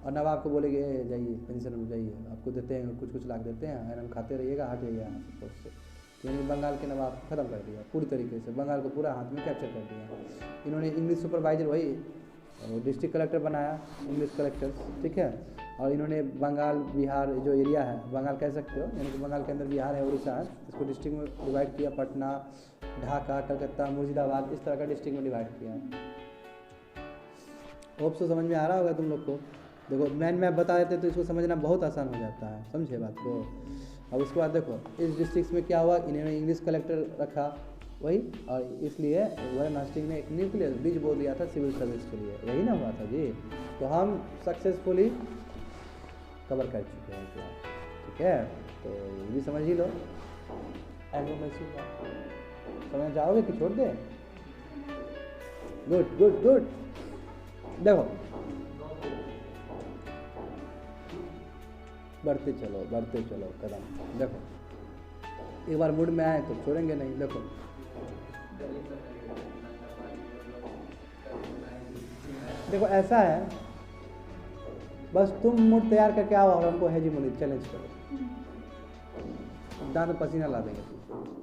और नवाब को बोलेगे जाइए पेंशन में जाइए, आपको देते हैं कुछ लाख देते हैं, आयरन खाते रहिएगा, हट जाइए यहाँ से पोस्ट से। यानी बंगाल के नवाब खत्म कर दिया पूरी तरीके से, बंगाल को पूरा हाथ में कैप्चर कर दिया। इन्होंने इंग्लिश सुपरवाइजर वही डिस्ट्रिक्ट कलेक्टर बनाया, इंग्लिश कलेक्टर, ठीक है। और इन्होंने बंगाल बिहार जो एरिया है, बंगाल कह सकते हो, यानी कि बंगाल के अंदर बिहार है, उड़ीसा है, इसको डिस्ट्रिक्ट में डिवाइड किया, पटना, ढाका, कलकत्ता, मुर्शिदाबाद, इस तरह का डिस्ट्रिक्ट में डिवाइड किया है। होप से समझ में आ रहा होगा तुम लोग को। देखो मैन मैप बता देते तो इसको समझना बहुत आसान हो जाता है, समझे बात को। अब उसके बाद देखो इस डिस्ट्रिक्ट में क्या हुआ, इन्होंने इंग्लिश कलेक्टर रखा वही, और इसलिए वॉरेन हेस्टिंग्स ने एक न्यूक्लियर बीज बो दिया था सिविल सर्विस के लिए, यही ना हुआ था जी। तो हम सक्सेसफुली कवर कर चुके हैं क्या, ठीक है। तो ये भी समझ ही लो। एग्रो मैसूर का समझ जाओगे कि छोड़ दे? Good good good. देखो बढ़ते चलो कदम। देखो एक बार मूड में आए तो छोड़ेंगे नहीं। देखो ऐसा है, बस तुम मूड तैयार करके आओ और हमको हेजीमोनी चैलेंज करो, दांत पसीना ला देंगे,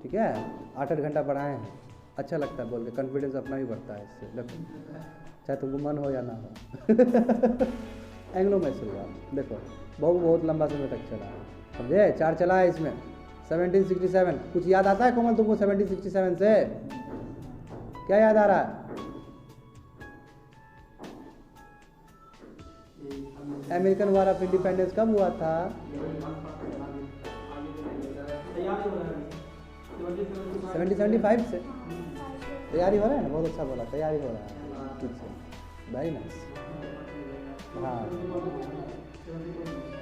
ठीक है। 8-8 घंटा पढ़ाए हैं, अच्छा लगता है बोल के, कॉन्फिडेंस अपना भी बढ़ता है इससे। देखो चाहे तुमको मन हो या ना हो। एंग्लो मैसूर का देखो बहुत लंबा समय तक चला है, समझे। 4 चला है इसमें। 1767 कुछ याद आता है कोमल तुमको 1767 से? क्या याद आ रहा है? अमेरिकन वॉर ऑफ इंडिपेंडेंस कब हुआ था? 1775 से। तैयारी हो रहा है ना, बहुत अच्छा बोला, तैयारी हो रहा है, ठीक है, वेरी नाइस। हाँ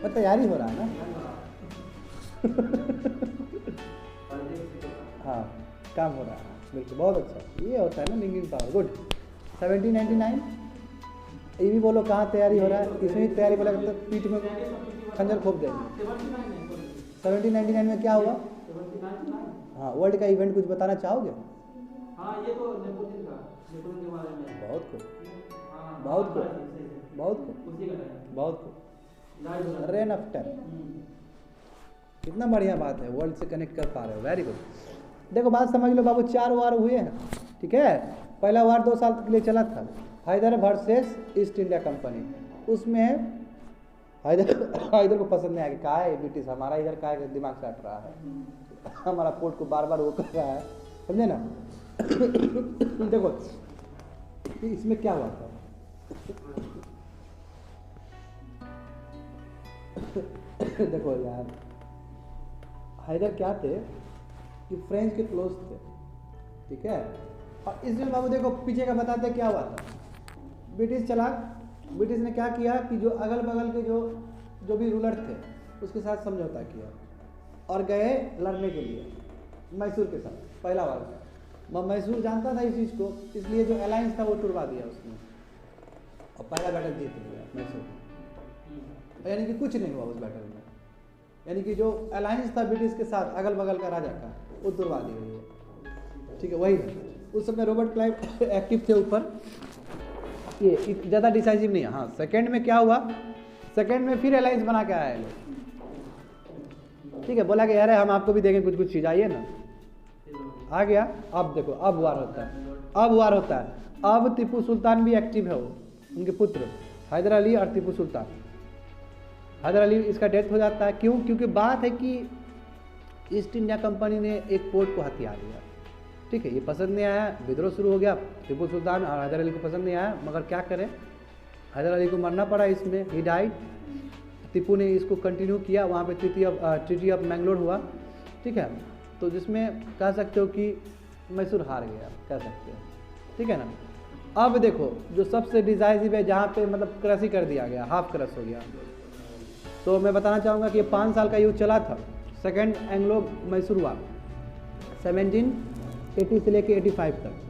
पर तैयारी हो रहा है ना। हाँ काम हो रहा है, बिल्कुल बहुत अच्छा, ये होता है ना लिंकिंग पावर। गुड। 1799 ये भी बोलो कहाँ तैयारी हो रहा है, इसमें भी तैयारी बोला तो पीठ में खंजर खोप देंगे। 1799 में क्या हुआ? हाँ वर्ल्ड का इवेंट कुछ बताना चाहोगे? हाँ ये तो नेपोलियन के बारे में। बहुत कुछ रेन ऑफ टेरर, कितना बढ़िया बात है, वर्ल्ड से कनेक्ट कर पा रहे हो, वेरी गुड। देखो बात समझ लो बाबू, 4 वार हुए हैं, ठीक है। पहला वार 2 साल के लिए चला था, Haidar versus East India company. उसमें हैदर को पसंद नहीं आया, कहा है ब्रिटिश हमारा इधर का दिमाग काट रहा है, हमारा पोर्ट को बार बार वो कर रहा है, समझे ना। देखो इसमें क्या हुआ था, देखो यार हैदर क्या थे कि फ्रेंच के क्लोज थे, ठीक है। और इसमें बाबू देखो पीछे का बताते क्या हुआ था। ब्रिटिश चला, ब्रिटिश ने क्या किया कि जो अगल बगल के जो भी रूलर थे उसके साथ समझौता किया और गए लड़ने के लिए मैसूर के साथ। पहला वार मैसूर जानता था इस चीज़ को, इसलिए जो अलायंस था वो टुरवा दिया उसने और पहला बैटल जीत लिया मैसूर। यानी कि कुछ नहीं हुआ उस बैटल में, यानी कि जो अलायंस था ब्रिटिश के साथ अगल बगल का राजा का वो तुड़वा दी गई है, ठीक है। वही उस समय रॉबर्ट क्लाइव एक्टिव थे ऊपर, ये ज़्यादा डिसाइसिव नहीं है। हाँ सेकेंड में क्या हुआ, सेकेंड में फिर अलायंस बना के आए लोग, ठीक है। बोला कि यार हम आपको भी देंगे कुछ चीज़, आइए ना, आ गया। अब देखो अब वार होता है, अब टीपू सुल्तान भी एक्टिव है, वो उनके पुत्र हैदर अली और टीपू सुल्तान हैदर अली इसका डेथ हो जाता है। क्यों? क्योंकि बात है कि ईस्ट इंडिया कंपनी ने एक पोर्ट को हथिया दिया, ठीक है, ये पसंद नहीं आया, विद्रोह शुरू हो गया, टीपू सुल्तान और हैदर अली को पसंद नहीं आया, मगर क्या करें, हैदर अली को मरना पड़ा इसमें, ही डाइड। टीपू ने इसको कंटिन्यू किया, वहाँ पे ट्रीटी ऑफ मैंगलोर हुआ, ठीक है, तो जिसमें कह सकते हो कि मैसूर हार गया, कह सकते हो, ठीक है ना। अब देखो जो सबसे डिसाइसिव है, जहाँ पे मतलब क्रश ही कर दिया गया, हाफ क्रश हो गया, तो मैं बताना चाहूँगा कि 5 साल का युद्ध चला था, सेकेंड एंग्लो मैसूर वार 1780 से लेके 85 तक।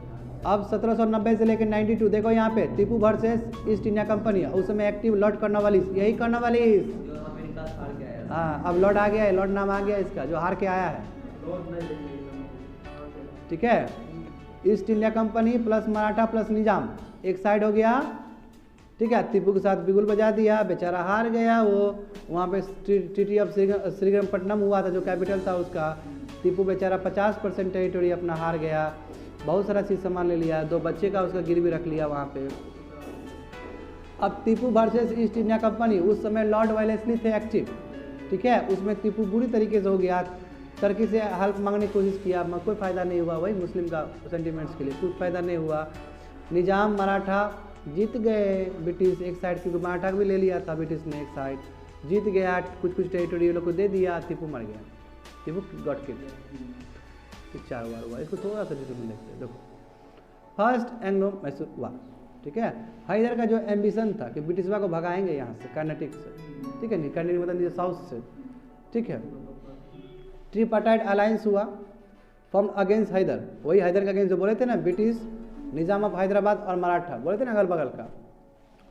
अब 1790 से लेके 92, देखो यहाँ पे Tipu versus East India company, उस समय एक्टिव लॉर्ड कर्नवालिस, यही कर्नवालिस, जो अमेरिका से हार के आया था। हाँ, अब लॉर्ड आ गया है, लॉर्ड नाम आ गया इसका, जो हार के आया है, ठीक है। East India Company plus Maratha plus Nizam एक साइड हो गया, ठीक है, टीपू के साथ बिगुल बजा दिया, बेचारा हार गया वो। वहाँ पे ट्रीटी ऑफ श्रीरंगपट्टनम हुआ था, जो कैपिटल था उसका, टीपू बेचारा 50% टेरिटरी अपना हार गया, बहुत सारा चीज़ सामान ले लिया, 2 बच्चे का उसका गिरवी रख लिया वहाँ पे। अब Tipu versus East India company, उस समय लॉर्ड वेलेस्ली थे एक्टिव, ठीक है, उसमें टीपू बुरी तरीके से हो गया, टर्की से हेल्प मांगने की कोशिश किया, मगर कोई फ़ायदा नहीं हुआ, वही मुस्लिम का सेंटिमेंट्स के लिए कुछ फ़ायदा नहीं हुआ। निजाम मराठा जीत गए, ब्रिटिश एक साइड, क्योंकि मराठा भी ले लिया था ब्रिटिश ने एक साइड, जीत गया, कुछ टेरिटरी लोग को दे दिया, टीपू मर गया, टीपू गॉट किल, 4 बार हुआ। इसको थोड़ा सा डिटेल में देखते हैं, देखो फर्स्ट एंग्लो मैसूर वार, ठीक है। हैदर का जो एम्बिशन था कि ब्रिटिशवा को भगाएंगे यहाँ से, कर्नाटक से, ठीक है, नहीं कर्नाटक मतलब साउथ से, ठीक है। ट्रिपार्टाइट अलायंस हुआ फॉर्म अगेंस्ट हैदर, वही हैदर के अगेंस्ट जो बोले थे ना, ब्रिटिश, निजाम ऑफ हैदराबाद और मराठा, बोले थे ना अगल बगल का,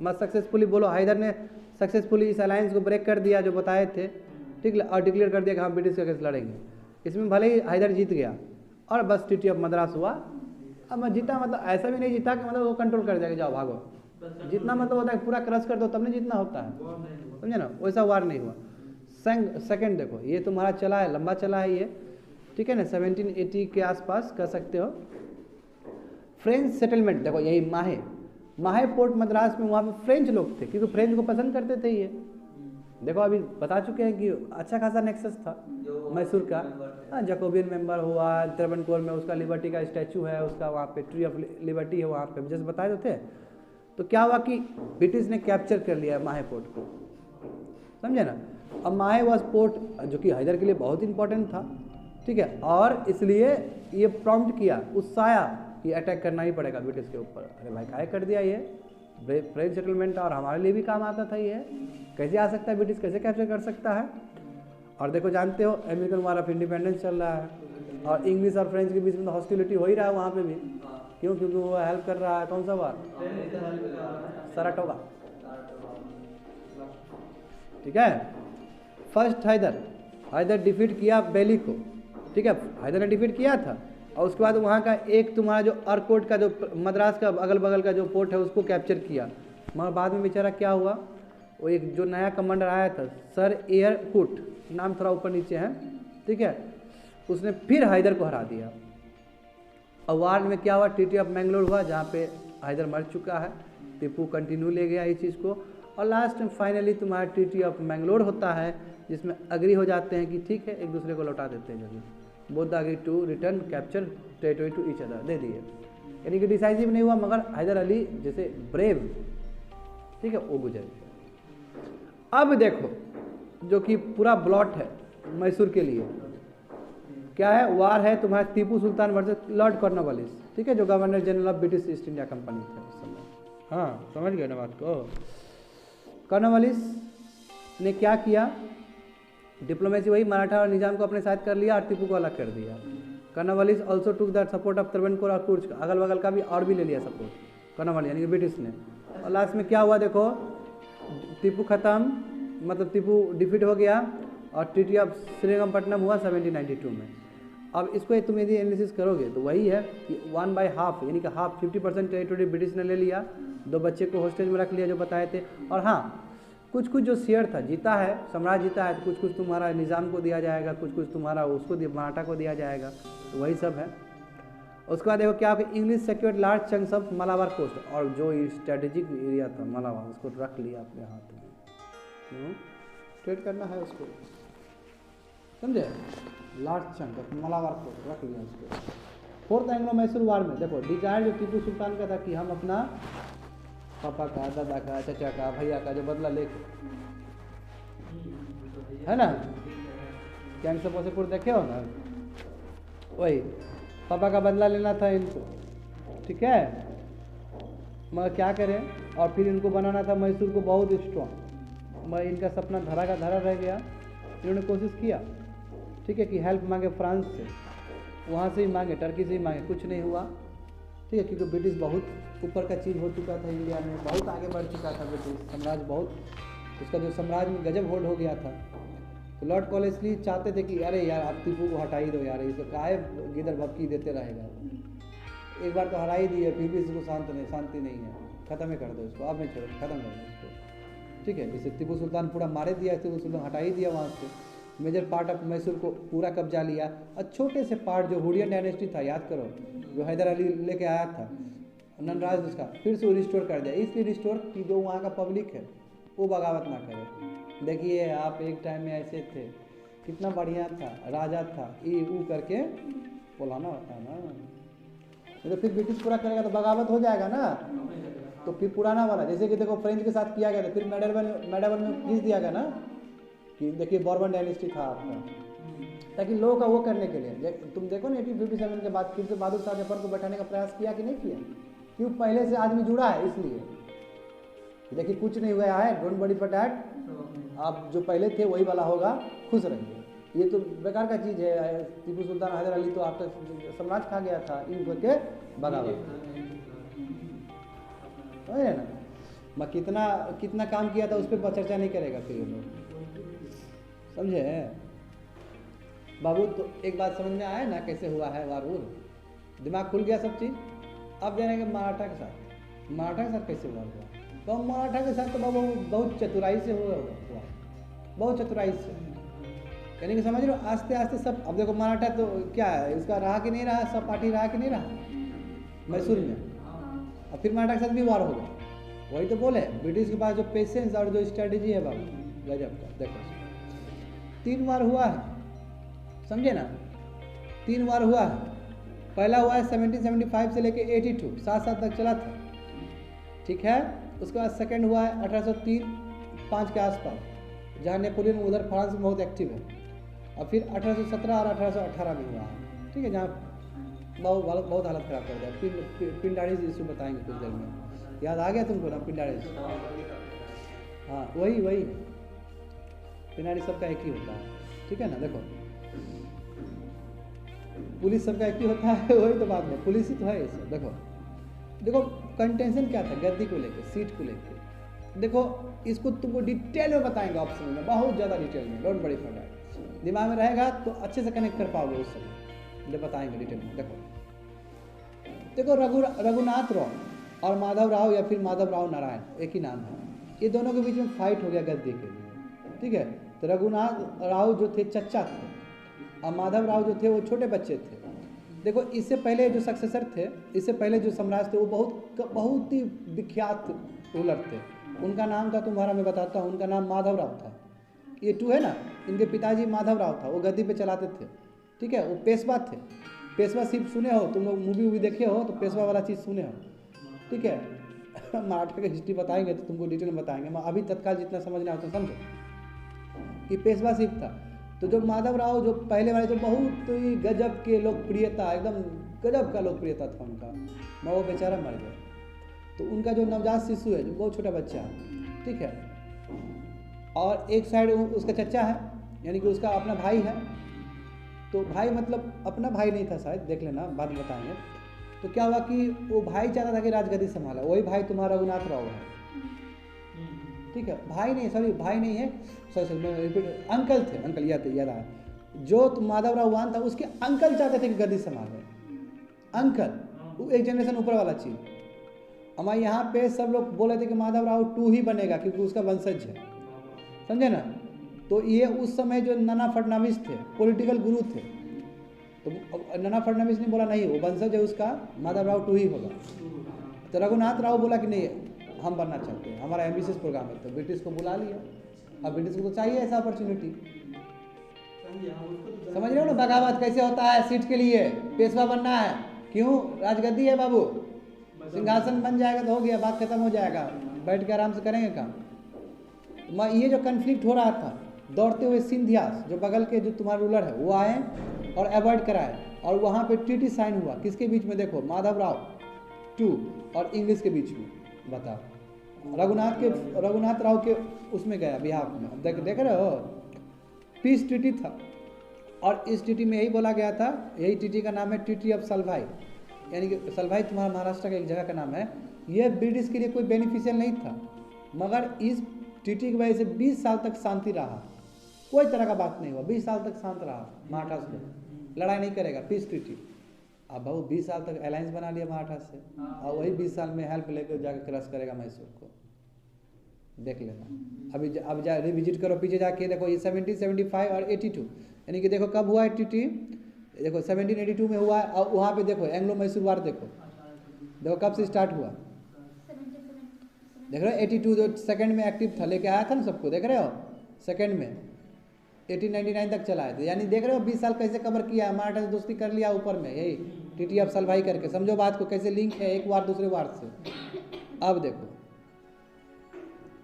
मत सक्सेसफुली बोलो, हैदर ने सक्सेसफुली इस अलायंस को ब्रेक कर दिया जो बताए थे, ठीक है, और डिक्लेयर कर दिया कि हम ब्रिटिश के अगेंस्ट लड़ेंगे। इसमें भले ही हैदर जीत गया और बस ट्रीटी ऑफ मद्रास हुआ। अब मैं जीता मतलब ऐसा भी नहीं जीता कि मतलब वो कंट्रोल कर दिया कि जाओ भागो, जितना मतलब होता है पूरा क्रश कर दो तब नहीं जीतना होता है, समझे ना, वैसा वार नहीं हुआ। सेकंड देखो ये तुम्हारा चला है, लंबा चला है ये, ठीक है ना, 1780 के आसपास कह सकते हो। फ्रेंच सेटलमेंट देखो, यही माहे पोर्ट मद्रास में, वहाँ पे फ्रेंच लोग थे, क्योंकि फ्रेंच को पसंद करते थे ये, देखो अभी बता चुके हैं कि अच्छा खासा नेक्सस था मैसूर का, हाँ, जैकोबियन मेंबर हुआ, त्रावणकोर में उसका लिबर्टी का स्टैचू है, उसका वहाँ पे ट्री ऑफ लिबर्टी है वहाँ पे, जैसे बताए तो थे। तो क्या हुआ कि ब्रिटिश ने कैप्चर कर लिया माहे पोर्ट को, समझे ना। अब माहे वॉज पोर्ट जो कि हैदर के लिए बहुत इंपॉर्टेंट था, ठीक है, और इसलिए ये प्रॉम्प्ट किया, उत्साया कि अटैक करना ही पड़ेगा ब्रिटिश के ऊपर। अरे भाई काय कर दिया ये, फ्रेंच सेटलमेंट और हमारे लिए भी काम आता था, ये कैसे आ सकता है, ब्रिटिश कैसे कैप्चर कर सकता है। और देखो जानते हो अमेरिकन वार ऑफ इंडिपेंडेंस चल रहा है, और इंग्लिश और फ्रेंच के बीच में तो हॉस्टिलिटी हो ही रहा है वहाँ पे भी, क्यों, क्योंकि वो हेल्प कर रहा है, कौन सा वार, सराटोगा, ठीक है। फर्स्ट हैदर डिफीट किया बेली को, ठीक है, हैदर ने डिफीट किया था, और उसके बाद वहाँ का एक तुम्हारा जो अरकोट का जो मद्रास का अगल बगल का जो पोर्ट है उसको कैप्चर किया, मगर बाद में बेचारा क्या हुआ, वो एक जो नया कमांडर आया था सर एयरकुट, नाम थोड़ा ऊपर नीचे है, ठीक है, उसने फिर हैदर को हरा दिया। और वार में क्या हुआ, ट्रीटी ऑफ मैंगलोर हुआ, जहाँ पे हैदर मर चुका है, टीपू कंटिन्यू ले गया इस चीज़ को, और लास्ट में फाइनली तुम्हारा ट्रीटी ऑफ मैंगलोर होता है, जिसमें अग्री हो जाते हैं कि ठीक है एक दूसरे को लौटा देते हैं जगह, both agree to return capture territory to each other, दे दिए, यानी कि डिसाइसिव नहीं हुआ, मगर हैदर अली जैसे ब्रेव, ठीक है, वो गुजर गया। अब देखो जो कि पूरा ब्लॉट है मैसूर के लिए, क्या है, वार है तुम्हारा Tipu Sultan versus Lord Cornwallis, ठीक है, जो governor general of British east India company थे उस समय, हाँ समझ गए ना बात को। कॉर्नवालिस ने क्या किया, डिप्लोमेसी वही, मराठा और निजाम को अपने साथ कर लिया और टीपू को अलग कर दिया। Cornwallis also took the support of Travancore और कुर्च, अगल बगल का भी और भी ले लिया सपोर्ट कॉर्नवालिस यानी कि ब्रिटिश ने। और लास्ट में क्या हुआ देखो, टीपू खत्म, मतलब टीपू डिफीट हो गया, और ट्रीटी ऑफ श्रीरंगपट्टनम हुआ 1792 में। अब इसको तुम यदि एनालिसिस करोगे तो वही है कि 1/2 यानी कि हाफ 50% टेरिटरी ब्रिटिश ने ले लिया, 2 बच्चे को हॉस्टेज में रख लिया जो बताए थे, और हाँ कुछ कुछ जो शेयर था जीता है, सम्राट जीता है, तो कुछ कुछ तुम्हारा निज़ाम को दिया जाएगा, कुछ कुछ तुम्हारा उसको मराठा को दिया जाएगा, तो वही सब है। उसके बाद देखो क्या English secured large chunks of Malabar coast, और जो स्ट्रेटेजिक एरिया था मलाबार उसको रख लिया अपने हाथ में, स्ट्रेट करना है उसको, समझे। लास्ट चंक मलाबार को रख लिया उसको। फोर्थ एंग्लो मैसूर वार में देखो डिजायर जो टीपू सुल्तान का था कि हम अपना पापा का, दादा का, चाचा का, भैया का जो बदला लेके, है ना, गैंग से वसेपुर देखे हो ना, वही पापा का बदला लेना था इनको, ठीक है। मगर क्या करें, और फिर इनको बनाना था मैसूर को बहुत स्ट्रॉन्ग, मगर इनका सपना धरा का धरा रह गया। इन्होंने कोशिश किया, ठीक है, कि हेल्प मांगे फ्रांस से, वहाँ से ही मांगे, टर्की से ही मांगे, कुछ नहीं हुआ, ठीक है, क्योंकि ब्रिटिश बहुत ऊपर का चीज़ हो चुका था, इंडिया में बहुत आगे बढ़ चुका था ब्रिटिश साम्राज्य, बहुत उसका जो साम्राज्य में गजब होल्ड हो गया था। तो लॉर्ड कॉलेस्ली चाहते थे कि अरे यार आप टीपू को हटा ही दो यार, इसको काहे गिदर भपकी देते रहेगा, एक बार तो हरा ही दिए, फिर भी इसको शांति नहीं है, ख़त्म ही कर दो इसको, अब नहीं छोड़ो, ख़त्म कर दो इसको, ठीक है। जैसे टीपू सुल्तान पूरा मारे दिया, टीपू सुल्तान हटा ही दिया वहाँ से, मेजर पार्ट ऑफ मैसूर को पूरा कब्जा लिया, और छोटे से पार्ट जो हुडियन डायनेस्टी था, याद करो, जो हैदर अली लेके आया था ननराज उसका, फिर से वो रिस्टोर कर दिया, इसलिए रिस्टोर कि जो वहाँ का पब्लिक है वो बगावत ना करे। देखिए आप एक टाइम में ऐसे थे, कितना बढ़िया था, राजा था, ये वो करके बोलाना होता है ना, तो फिर ब्रिटिश पूरा करेगा तो बगावत हो जाएगा ना, तो फिर पुराना वाला जैसे कि देखो फ्रेंच के साथ किया गया था, फिर मेडावन में खींच दिया गया ना, कि देखिए बॉर्बन डायनेस्टी था आपका, ताकि लोगों का वो करने के लिए। तुम देखो ना 1857 के बाद फिर से बहादुर शाह जफर को बैठाने का प्रयास किया कि नहीं किया, क्यों, पहले से आदमी जुड़ा है इसलिए। देखिए कुछ नहीं हुआ है, डोंट वरी फॉर दैट, आप जो पहले थे वही वाला होगा, खुश रहिए, ये तो बेकार का चीज़ है। टीपू सुल्तान हैदर अली तो आपका साम्राज्य खा गया था इन करके बगावत, है ना, मैं कितना काम किया था उस पर चर्चा नहीं करेगा फिर लोग, समझे बाबू। तो एक बात समझ में आया ना कैसे हुआ है वारूर, दिमाग खुल गया सब चीज़। अब जानेंगे मराठा के साथ कैसे हुआ, तो मराठा के साथ तो बाबू बहुत चतुराई से हुआ, बहुत चतुराई से, यानी कि समझ लो आस्ते आस्ते सब। अब देखो मराठा तो क्या है, इसका रहा कि नहीं रहा, सब पार्टी रहा कि नहीं रहा मैसूर में, और फिर मराठा के साथ भी वार हो गया। वही तो बोले ब्रिटिश के पास जो पेशेंस और जो स्ट्रेटेजी है बाबू गजब का। देखो 3 बार हुआ है, समझे ना, 3 बार हुआ है। पहला हुआ है 1775 से लेके 82, 7 साल तक चला था, ठीक है। उसके बाद सेकंड हुआ है 1803-5 के आसपास, जहाँ नेपोलियन उधर फ्रांस में बहुत एक्टिव है, और फिर 1817 और 1818 में हुआ है, ठीक है, जहाँ बहुत हालत ख़राब कर दिया। पिंडारीज इशू बताएंगे कुछ देर में, याद आ गया तुमको ना पिंडारीज, हाँ वही पिंडारी सबका एक ही होता है, ठीक है ना। देखो पुलिस सबका एक ही होता है, वही तो बात है, पुलिस ही तो है ये सब। देखो कंटेंशन क्या था गद्दी को लेके, सीट को लेके, देखो इसको तुमको डिटेल में बताएंगे ऑप्शन में, बहुत ज़्यादा डिटेल में, डोंट वरी फॉर दैट, दिमाग में रहेगा तो अच्छे से कनेक्ट कर पाओगे उस समय, जो बताएंगे डिटेल में। देखो रघुनाथ राव और माधव राव या फिर माधव राव नारायण एक ही नाम है, ये दोनों के बीच में फाइट हो गया गद्दी के लिए, ठीक है। तो रघुनाथ राव जो थे चच्चा थे, और माधव राव जो थे वो छोटे बच्चे थे। देखो इससे पहले जो सक्सेसर थे, इससे पहले जो सम्राट थे, वो बहुत ही विख्यात रूलर थे। उनका नाम था, तुम्हारा मैं बताता हूँ, उनका नाम माधव राव था। ये 2 है ना, इनके पिताजी माधव राव था, वो गद्दी पे चलाते थे, ठीक है। वो पेशवा थे, पेशवा सिर्फ सुने हो तुम लोग, मूवी देखे हो तो पेशवा वाला चीज़ सुने हो, ठीक है। मराठा की हिस्ट्री बताएंगे तो तुमको डिटेल में बताएंगे, मैं अभी तत्काल जितना समझना हो तो समझो कि पेशवा सिर्फ था। तो जो माधव राव जो पहले वाले, जो बहुत ही गजब के लोकप्रियता, एकदम गजब का लोकप्रियता था उनका, मैं वो बेचारा मर गया। तो उनका जो नवजात शिशु है, जो बहुत छोटा बच्चा है, ठीक है, और एक साइड उसका चच्चा है, यानी कि उसका अपना भाई है। तो भाई मतलब अपना भाई नहीं था शायद, देख लेना बाद में बताएंगे। तो क्या हुआ कि वो भाई चाहता था कि राजगद्दी संभाला, वही भाई तुम्हारा रघुनाथ राव है, ठीक है। भाई नहीं है, सॉरी अंकल थे, अंकल याद आया, जो माधव राव वान था उसके अंकल चाहते थे कि गद्दी संभाले, अंकल, वो एक जनरेशन ऊपर वाला चीज़। हमारे यहाँ पे सब लोग बोले थे कि माधव राव 2 ही बनेगा क्योंकि उसका वंशज है, समझे ना। तो ये उस समय जो नाना फडणवीस थे, पॉलिटिकल गुरु थे, तो नाना फडणवीस ने बोला नहीं, वो वंशज है उसका, माधव राव 2 ही होगा। तो रघुनाथ राव बोला कि नहीं, हम बनना चाहते हैं, हमारा एम्बिशियस प्रोग्राम है। तो ब्रिटिश को बुला लिया, अब ब्रिटिश को तो चाहिए ऐसा अपॉर्चुनिटी। समझ रहे हो ना बगावत कैसे होता है, सीट के लिए पेशवा बनना है, क्यों, राजगद्दी है बाबू, सिंहासन बन जाएगा तो हो गया, बात खत्म हो जाएगा, बैठ के आराम से करेंगे काम। ये जो कन्फ्लिक्ट हो रहा था, दौड़ते हुए सिंधियास जो बगल के जो तुम्हारे रूलर है वो आए और अवॉइड कराए, और वहाँ पे ट्रीटी साइन हुआ किसके बीच में, देखो माधव राव टू और इंग्लिश के बीच में, बताओ रघुनाथ राव के उसमें गया बिहार में। अब देख रहे हो, पीस ट्रीटी था, और इस ट्रीटी में यही बोला गया था, यही ट्रीटी का नाम है ट्रीटी ऑफ सलभाई, यानी कि सलभाई तुम्हारा महाराष्ट्र का एक जगह का नाम है। यह ब्रिटिश के लिए कोई बेनिफिशियल नहीं था, मगर इस ट्रीटी की वजह से 20 साल तक शांति रहा, कोई तरह का बात नहीं हुआ, 20 साल तक शांत रहा मराठा से, लड़ाई नहीं करेगा, पीस ट्रीटी। अब बहु 20 साल तक अलायंस बना लिया मराठा से, और वही 20 साल में हेल्प लेकर जाकर क्रश करेगा मैसूर को, देख लेना। अब रिविजिट करो पीछे जाके, देखो ये 1775 और 82, यानी कि देखो कब हुआ है ट्रीटी, देखो 1782 में हुआ है, और वहाँ पे देखो एंग्लो मैसूर वार, देखो कब से स्टार्ट हुआ, देख रहे हो 82 जो सेकंड में एक्टिव था, लेके आया था ना सबको, देख रहे हो सेकंड में 1899 तक चलाए थे, यानी देख रहे हो 20 साल कैसे कवर किया, मराठा से दोस्ती कर लिया ऊपर में, यही ट्रीटी ऑफ सलभाई करके, समझो बात को कैसे लिंक है एक वार दूसरे वार से। अब देखो,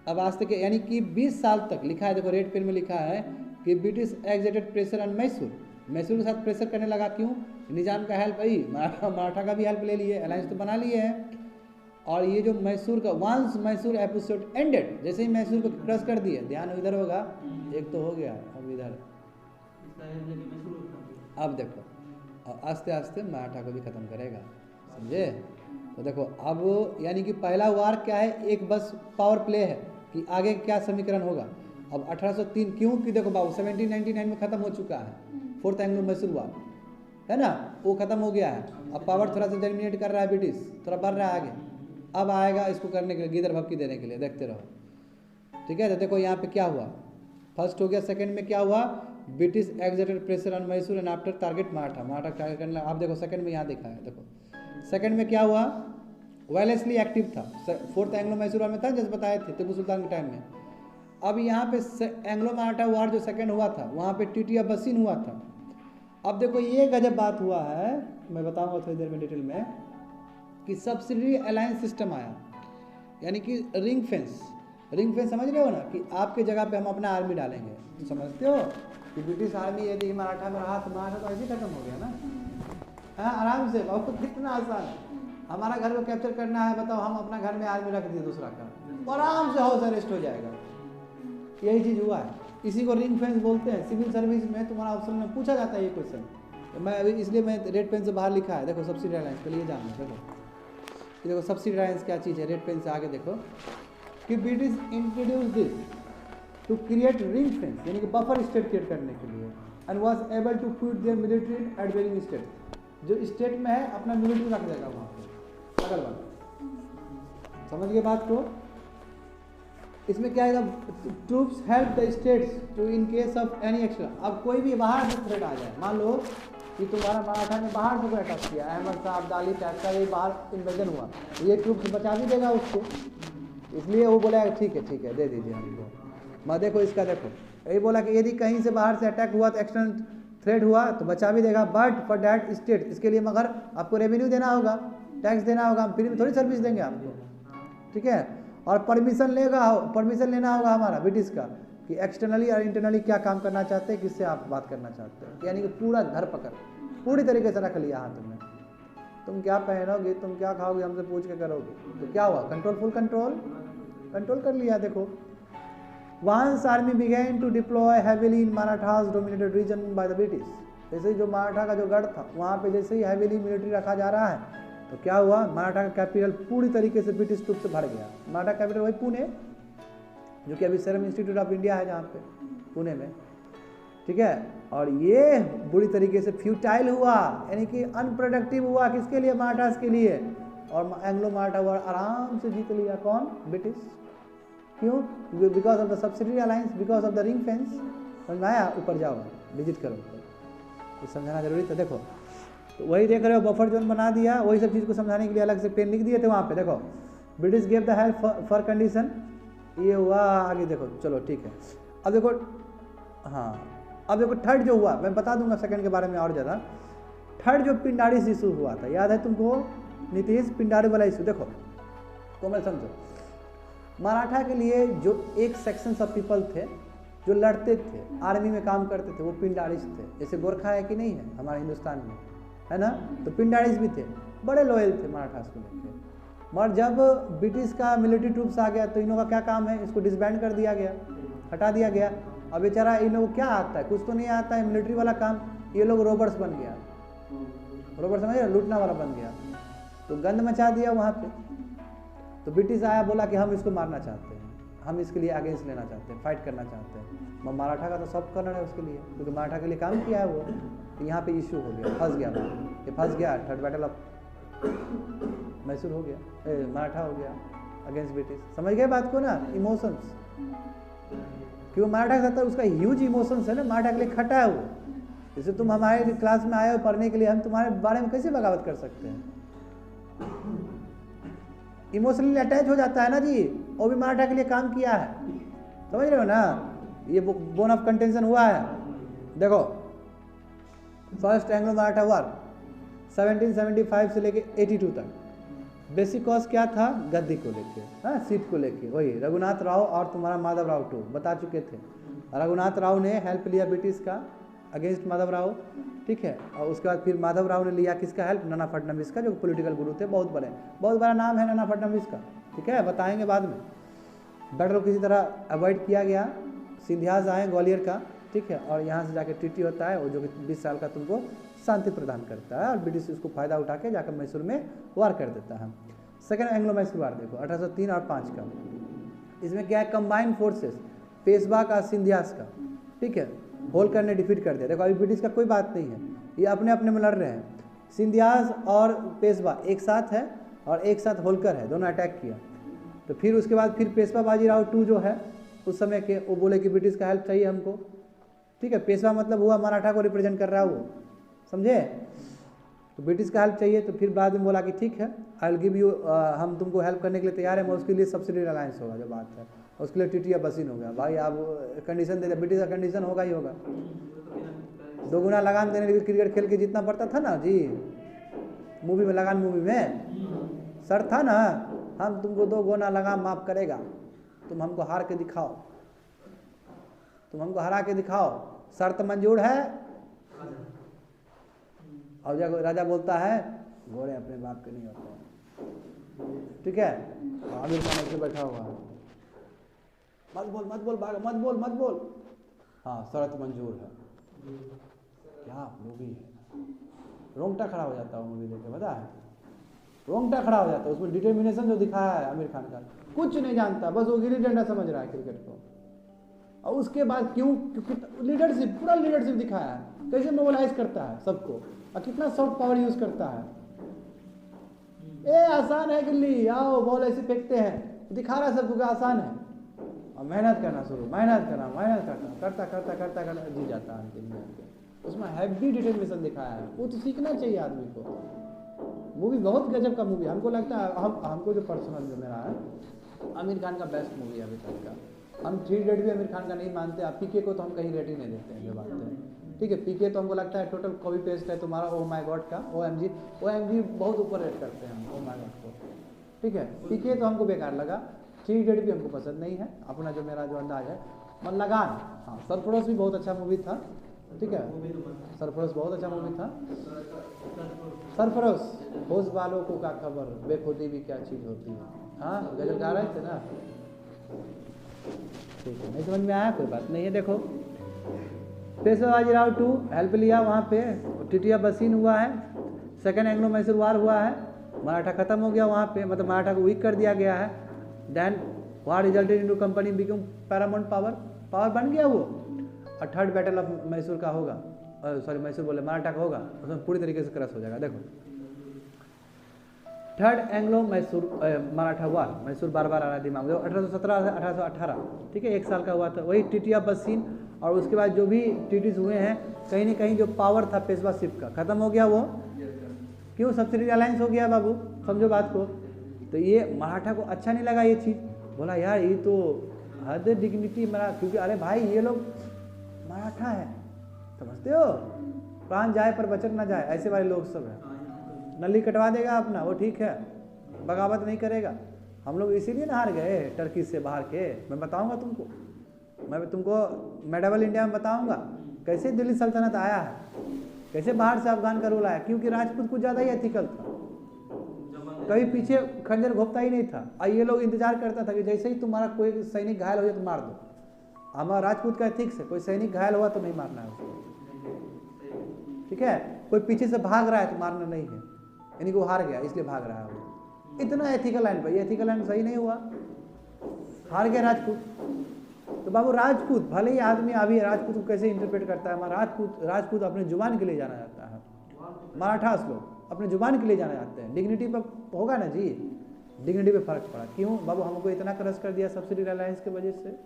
अब आज तक यानी कि 20 साल तक लिखा है, देखो रेड पेन में लिखा है कि British exerted pressure on Mysore, Mysore के साथ प्रेशर करने लगा, क्यों, निजाम का हेल्प, वही मराठा का भी हेल्प ले लिए, अलायंस तो बना लिए हैं। और ये जो मैसूर का वंस मैसूर एपिसोड एंडेड, जैसे ही मैसूर को क्रश कर दिए, ध्यान इधर होगा, एक तो हो गया, अब इधर, अब देखो, और आस्ते आस्ते मराठा को भी खत्म करेगा, समझे। तो देखो अब यानी कि पहला वार क्या है, एक बस पावर प्ले है कि आगे क्या समीकरण होगा। अब 1803 क्यों कि देखो बाबू 1799 में खत्म हो चुका है, फोर्थ एंग्लो मैसूर वार है ना, वो खत्म हो गया है। अब पावर थोड़ा सा डोमिनेट कर रहा है, ब्रिटिश थोड़ा बढ़ रहा है आगे, अब आएगा इसको करने के लिए, गिदर भपकी देने के लिए, देखते रहो, ठीक है। तो देखो यहाँ पे क्या हुआ, फर्स्ट हो गया, सेकंड में क्या हुआ, British exerted pressure on Mysore and after target Maratha target करने लगा। आप देखो सेकंड में यहाँ देखा है, देखो सेकंड में क्या हुआ, वायलेंसली एक्टिव था, फोर्थ एंग्लो मैसूर वार में था जैसे बताए थे टीपू सुल्तान के टाइम में। अब यहाँ पे एंग्लो मराठा वार जो सेकंड हुआ था, वहाँ पे ट्रीटी ऑफ बसीन हुआ था। अब देखो ये गजब बात हुआ है, मैं बताऊंगा थोड़ी देर में डिटेल में, कि सब्सिडरी अलायंस सिस्टम आया, यानी कि रिंग फेंस समझ रहे हो ना, कि आपके जगह पे हम अपना आर्मी डालेंगे, तो समझते हो कि ब्रिटिश आर्मी यदि मराठा में रहा तो मराठा तो ऐसे खत्म हो गया ना, हाँ आराम से, बहुत कितना आसान है, हमारा घर को कैप्चर करना है, बताओ हम अपना घर में आर्मी रख दिए दूसरा का, आराम से हाउस अरेस्ट हो जाएगा। यही चीज़ हुआ है, इसी को रिंग फेंस बोलते हैं। सिविल सर्विस में तुम्हारा ऑप्शन में पूछा जाता है ये क्वेश्चन, तो मैं इसलिए मैं रेड पेन से बाहर लिखा है, देखो सब्सिडी अलायंस के लिए जानना, देखो सब्सिडी अलायंस क्या चीज़ है, रेड पेन से आगे देखो कि British introduce this to create ring fence, यानी कि बफर स्टेट क्रिएट करने के लिए, and was able to put their military at varying state, जो स्टेट में है अपना मिलिट्री रख देगा वहाँ पे अगल बगल, समझ गए बात को। इसमें क्या है, troops help the states to in case of any extra, अब कोई भी बाहर से थ्रेट आ जाए, मान लो कि तुम्हारा मराठा में बाहर से कोई अटैक किया, अहमद साहब अब्दाली टाइप का ये बाहर इन्वेजन हुआ, ये ट्रूप्स बचा भी देगा उसको, इसलिए वो बोला ठीक है दे दीजिए हमको। मैं देखो इसका देखो यही बोला कि यदि कहीं से बाहर से अटैक हुआ तो एक्सटर्नल थ्रेट हुआ तो बचा भी देगा, बट फॉर डैट स्टेट, इसके लिए मगर आपको रेवेन्यू देना होगा, टैक्स देना होगा, हम फ्री में थोड़ी सर्विस देंगे आपको, ठीक है। और परमिशन लेना होगा हमारा ब्रिटिश का कि एक्सटर्नली और इंटरनली क्या काम करना चाहते हैं, किससे आप बात करना चाहते हैं, यानी कि पूरा धर पकड़ पूरी तरीके से रख लिया हाथ में, तुम क्या पहनोगे, तुम क्या खाओगे, हमसे पूछ के करोगे, तो क्या हुआ, फुल कंट्रोल कर लिया। देखो once army began to deploy heavily in Marathas dominated region by the British, जैसे ही जो मराठा का जो गढ़ था वहाँ पे जैसे ही हैवीली मिलिट्री रखा जा रहा है, तो क्या हुआ, मराठा का कैपिटल पूरी तरीके से ब्रिटिश ट्रूप से भर गया। मराठा कैपिटल वही पुणे, जो कि अभी सीरम इंस्टीट्यूट ऑफ इंडिया है जहाँ पे पुणे में, ठीक है। और ये बुरी तरीके से फ्यूटाइल हुआ, यानी कि अनप्रोडक्टिव हुआ, किसके लिए, मराठास के लिए, और एंग्लो मराठा वार आराम से जीत लिया, कौन, ब्रिटिश। क्यों, because of the subsidy alliance, because of the ring fence. समझ में आया, ऊपर जाओ विजिट करो, तो समझाना जरूरी था। देखो तो वही देख रहे हो, बफर जोन बना दिया, वही सब चीज़ को समझाने के लिए अलग से पेन लिख दिए थे वहाँ पे। देखो British gave the help for condition, ये हुआ आगे देखो, चलो ठीक है। अब देखो, हाँ अब देखो थर्ड जो हुआ, मैं बता दूंगा सेकंड के बारे में और ज़्यादा। थर्ड जो पिंडारिस इशू हुआ था, याद है तुमको नीतीश, पिंडारी वाला इशू? देखो कोमल समझो, मराठा के लिए जो एक सेक्शन ऑफ पीपल थे जो लड़ते थे, आर्मी में काम करते थे, वो पिंडारिस थे। जैसे गोरखा है कि नहीं है हमारे हिंदुस्तान में, है ना, तो पिंडारिस भी थे, बड़े लॉयल थे मराठास को लेकर। मगर जब ब्रिटिश का मिलिट्री ट्रूप्स आ गया तो इन लोगों का क्या काम है, इसको डिसबैंड कर दिया गया, हटा दिया गया। अब बेचारा इन लोगों को क्या आता है, कुछ तो नहीं आता है मिलिट्री वाला काम, ये लोग रोबर्स बन गया, रोबर समझ रहे, लूटना वाला बन गया, तो गंद मचा दिया वहाँ पे। तो ब्रिटिश आया, बोला कि हम इसको मारना चाहते हैं, हम इसके लिए अगेंस्ट लेना चाहते हैं, फाइट करना चाहते हैं। मराठा का तो सब करना है उसके लिए, क्योंकि मराठा के लिए काम किया है वो। तो यहाँ पे इशू हो गया, फंस गया ये, फंस गया। थर्ड बैटल ऑफ मैसूर हो गया, मराठा हो गया अगेंस्ट ब्रिटिश। समझ गए बात को ना, इमोशंस, कि वो मराठा का था, उसका ह्यूज इमोशंस है ना, मराठा के लिए खटा है वो। जैसे तुम हमारे क्लास में आए हो पढ़ने के लिए, हम तुम्हारे बारे में कैसे बगावत कर सकते हैं? इमोशनली अटैच हो जाता है ना जी, वो भी मराठा के लिए काम किया है, समझ रहे हो ना, ये बोन ऑफ कंटेंशन हुआ है। देखो फर्स्ट एंग्लो मराठा वॉर 1775 से लेके 82 तक, बेसिक कॉज क्या था, गद्दी को लेके, हाँ सीट को लेके, वही रघुनाथ राव और तुम्हारा माधव राव टू बता चुके थे। रघुनाथ राव ने हेल्प लिया ब्रिटिश का अगेंस्ट माधव राव, ठीक है, और उसके बाद फिर माधव राव ने लिया किसका हेल्प, नाना फडणवीस का, जो पॉलिटिकल गुरु थे, बहुत बड़ा नाम है नाना फडणवीस का, ठीक है, बताएंगे बाद में। बैटल किसी तरह अवॉइड किया गया, सिंधियाज आए ग्वालियर का, ठीक है, और यहाँ से जाके ट्रीटी होता है, वो जो कि 20 साल का तुमको शांति प्रदान करता है, और ब्रिटिश उसको फायदा उठा के जाकर मैसूर में वार कर देता है। सेकेंड एंग्लो मैसूर वार देखो 1803 और 5 का, इसमें क्या है, कंबाइंड फोर्सेस पेशवा का सिंधियास का, ठीक है, होलकर ने डिफीट कर दिया। देखो अभी ब्रिटिश का कोई बात नहीं है, ये अपने अपने में लड़ रहे हैं, सिंधियास और पेशवा एक साथ है और एक साथ होलकर है, दोनों अटैक किया। तो फिर उसके बाद फिर पेशवा बाजीराव टू जो है उस समय के, वो बोले कि ब्रिटिश का हेल्प चाहिए हमको, ठीक है, पेशवा मतलब हुआ मराठा को रिप्रेजेंट कर रहा है वो, समझे, तो ब्रिटिश का हेल्प चाहिए। तो फिर बाद में बोला कि ठीक है, आई विल गिव यू, हम तुमको हेल्प करने के लिए तैयार है, मैं उसके लिए सब्सिडी अलायंस होगा जो बात है, उसके लिए टीटी या बसीन हो गया, भाई आप कंडीशन दे दे, ब्रिटिश का कंडीशन होगा ही होगा, 2 गुना लगान देने के लिए क्रिकेट खेल के जीतना पड़ता था ना जी, मूवी में लगान, मूवी में सर था ना, हम तुमको 2 गुना लगान माफ करेगा, तुम हमको हार के दिखाओ, तुम हमको हरा के दिखाओ, शर्त मंजूर है। और जब राजा बोलता है घोड़े अपने बाप के नहीं होते, ठीक है, आमिर खान ऐसे बैठा हुआ है, मत बोल मत बोल भाग, मत बोल मत बोल, हाँ शर्त मंजूर है, क्या मूवी है, रोंगटा खड़ा हो जाता है मूवी देख के, पता है, रोंगटा खड़ा हो जाता है, उसमें डिटर्मिनेशन जो दिखाया है आमिर खान का, कुछ नहीं जानता, बस वो गिल्ली डंडा समझ रहा है क्रिकेट को। और उसके बाद क्यों, क्योंकि लीडरशिप, पूरा लीडरशिप दिखाया है, कैसे मोबिलाइज करता है सबको, और कितना सॉफ्ट पावर यूज करता है। ए आसान है गिल्ली, आओ बॉल ऐसे फेंकते हैं, दिखा रहा है सबको कि आसान है, और मेहनत करना शुरू, मेहनत करता जीत जाता है अंतिम में। उसमें हैवी डिटर्मिनेशन दिखाया है, वो तो सीखना चाहिए आदमी को। मूवी बहुत गजब का मूवी, हमको लगता है, हमको जो पर्सनल जो मेरा है, आमिर खान का बेस्ट मूवी है अभी तक का। हम 3 इडियट भी आमिर खान का नहीं मानते, पीके को तो हम कहीं रेटिंग नहीं देते हैं, जो बात है, ठीक है, पीके तो हमको लगता है टोटल कॉपी पेस्ट है तुम्हारा ओ माय गॉड का, OMG बहुत ऊपर रेट करते हैं हम ओ माय गॉड को, ठीक है, पीके तो हमको बेकार लगा, 3 इडियट भी हमको पसंद नहीं है, अपना जो मेरा जो अंदाज है। मन लगान, हाँ सरफरोश भी बहुत अच्छा मूवी था, ठीक है, सरफरोश बहुत अच्छा मूवी था, सरफरोश, होश वालों को क्या खबर, बेखुदी भी क्या चीज़ होती है, हाँ गजल गा रहे थे ना, ठीक है, नहीं समझ में आया, कोई बात नहीं है। देखो पेशवा बाजीराव टू हेल्प लिया वहाँ पे, टिटिया बसीन हुआ है, सेकेंड एंग्लो मैसूर वार हुआ है, मराठा खत्म हो गया वहाँ पे, मतलब मराठा को वीक कर दिया गया है। Then war resulted into company become paramount power बन गया वो। और थर्ड बैटल ऑफ मैसूर का होगा, सॉरी मैसूर बोले मराठा का होगा, उसमें पूरी तरीके से क्रश हो जाएगा। देखो थर्ड एंग्लो मैसूर मराठा वार, मैसूर बार बार आ रहा है दिमाग में, 1817 से 1818, ठीक है, 1 साल का हुआ था। वही टिटिया बसीन, और उसके बाद जो भी ट्रीटीज हुए हैं, कहीं ना कहीं जो पावर था पेशवाशिप का खत्म हो गया वो, क्यों, सब्सिडी अलायंस हो गया बाबू, समझो बात को। तो ये मराठा को अच्छा नहीं लगा ये चीज़, बोला यार ये तो हद डिग्निटी मरा, क्योंकि अरे भाई ये लोग मराठा है, समझते हो, प्राण जाए पर वचन ना जाए, ऐसे वाले लोग सब हैं। नली कटवा देगा अपना, वो ठीक है, बगावत नहीं करेगा। हम लोग इसीलिए ना हार गए टर्की से बाहर के। मैं बताऊंगा तुमको, मैं तुमको मेडावल इंडिया में बताऊंगा कैसे दिल्ली सल्तनत आया है, कैसे बाहर से अफगान का रूल आया, क्योंकि राजपूत कुछ ज़्यादा ही एथिकल था, कभी पीछे खंजर घोपता ही नहीं था। और ये लोग इंतजार करता था कि जैसे ही तुम्हारा कोई सैनिक घायल हो जाए तो मार दो। हमारा राजपूत का एथिक्स है, कोई सैनिक घायल हुआ तो नहीं मारना है उसको, ठीक है। कोई पीछे से भाग रहा है तो मारना नहीं है, यानी कि वो हार गया इसलिए भाग रहा है वो। इतना एथिकल लाइन पर, ये एथिकल लाइन सही नहीं हुआ, हार गया राजपूत। तो बाबू राजपूत भले ही आदमी अभी राजपूत को कैसे इंटरप्रेट करता है, हमारा राजपूत अपने जुबान के लिए जाना जाता है, मराठास लोग अपने जुबान के लिए जाना जाते हैं। डिग्निटी पर होगा ना जी, डिग्निटी पे फर्क पड़ा। क्यों बाबू, हमको इतना क्रश कर दिया सब्सिडी अलायंस की वजह से।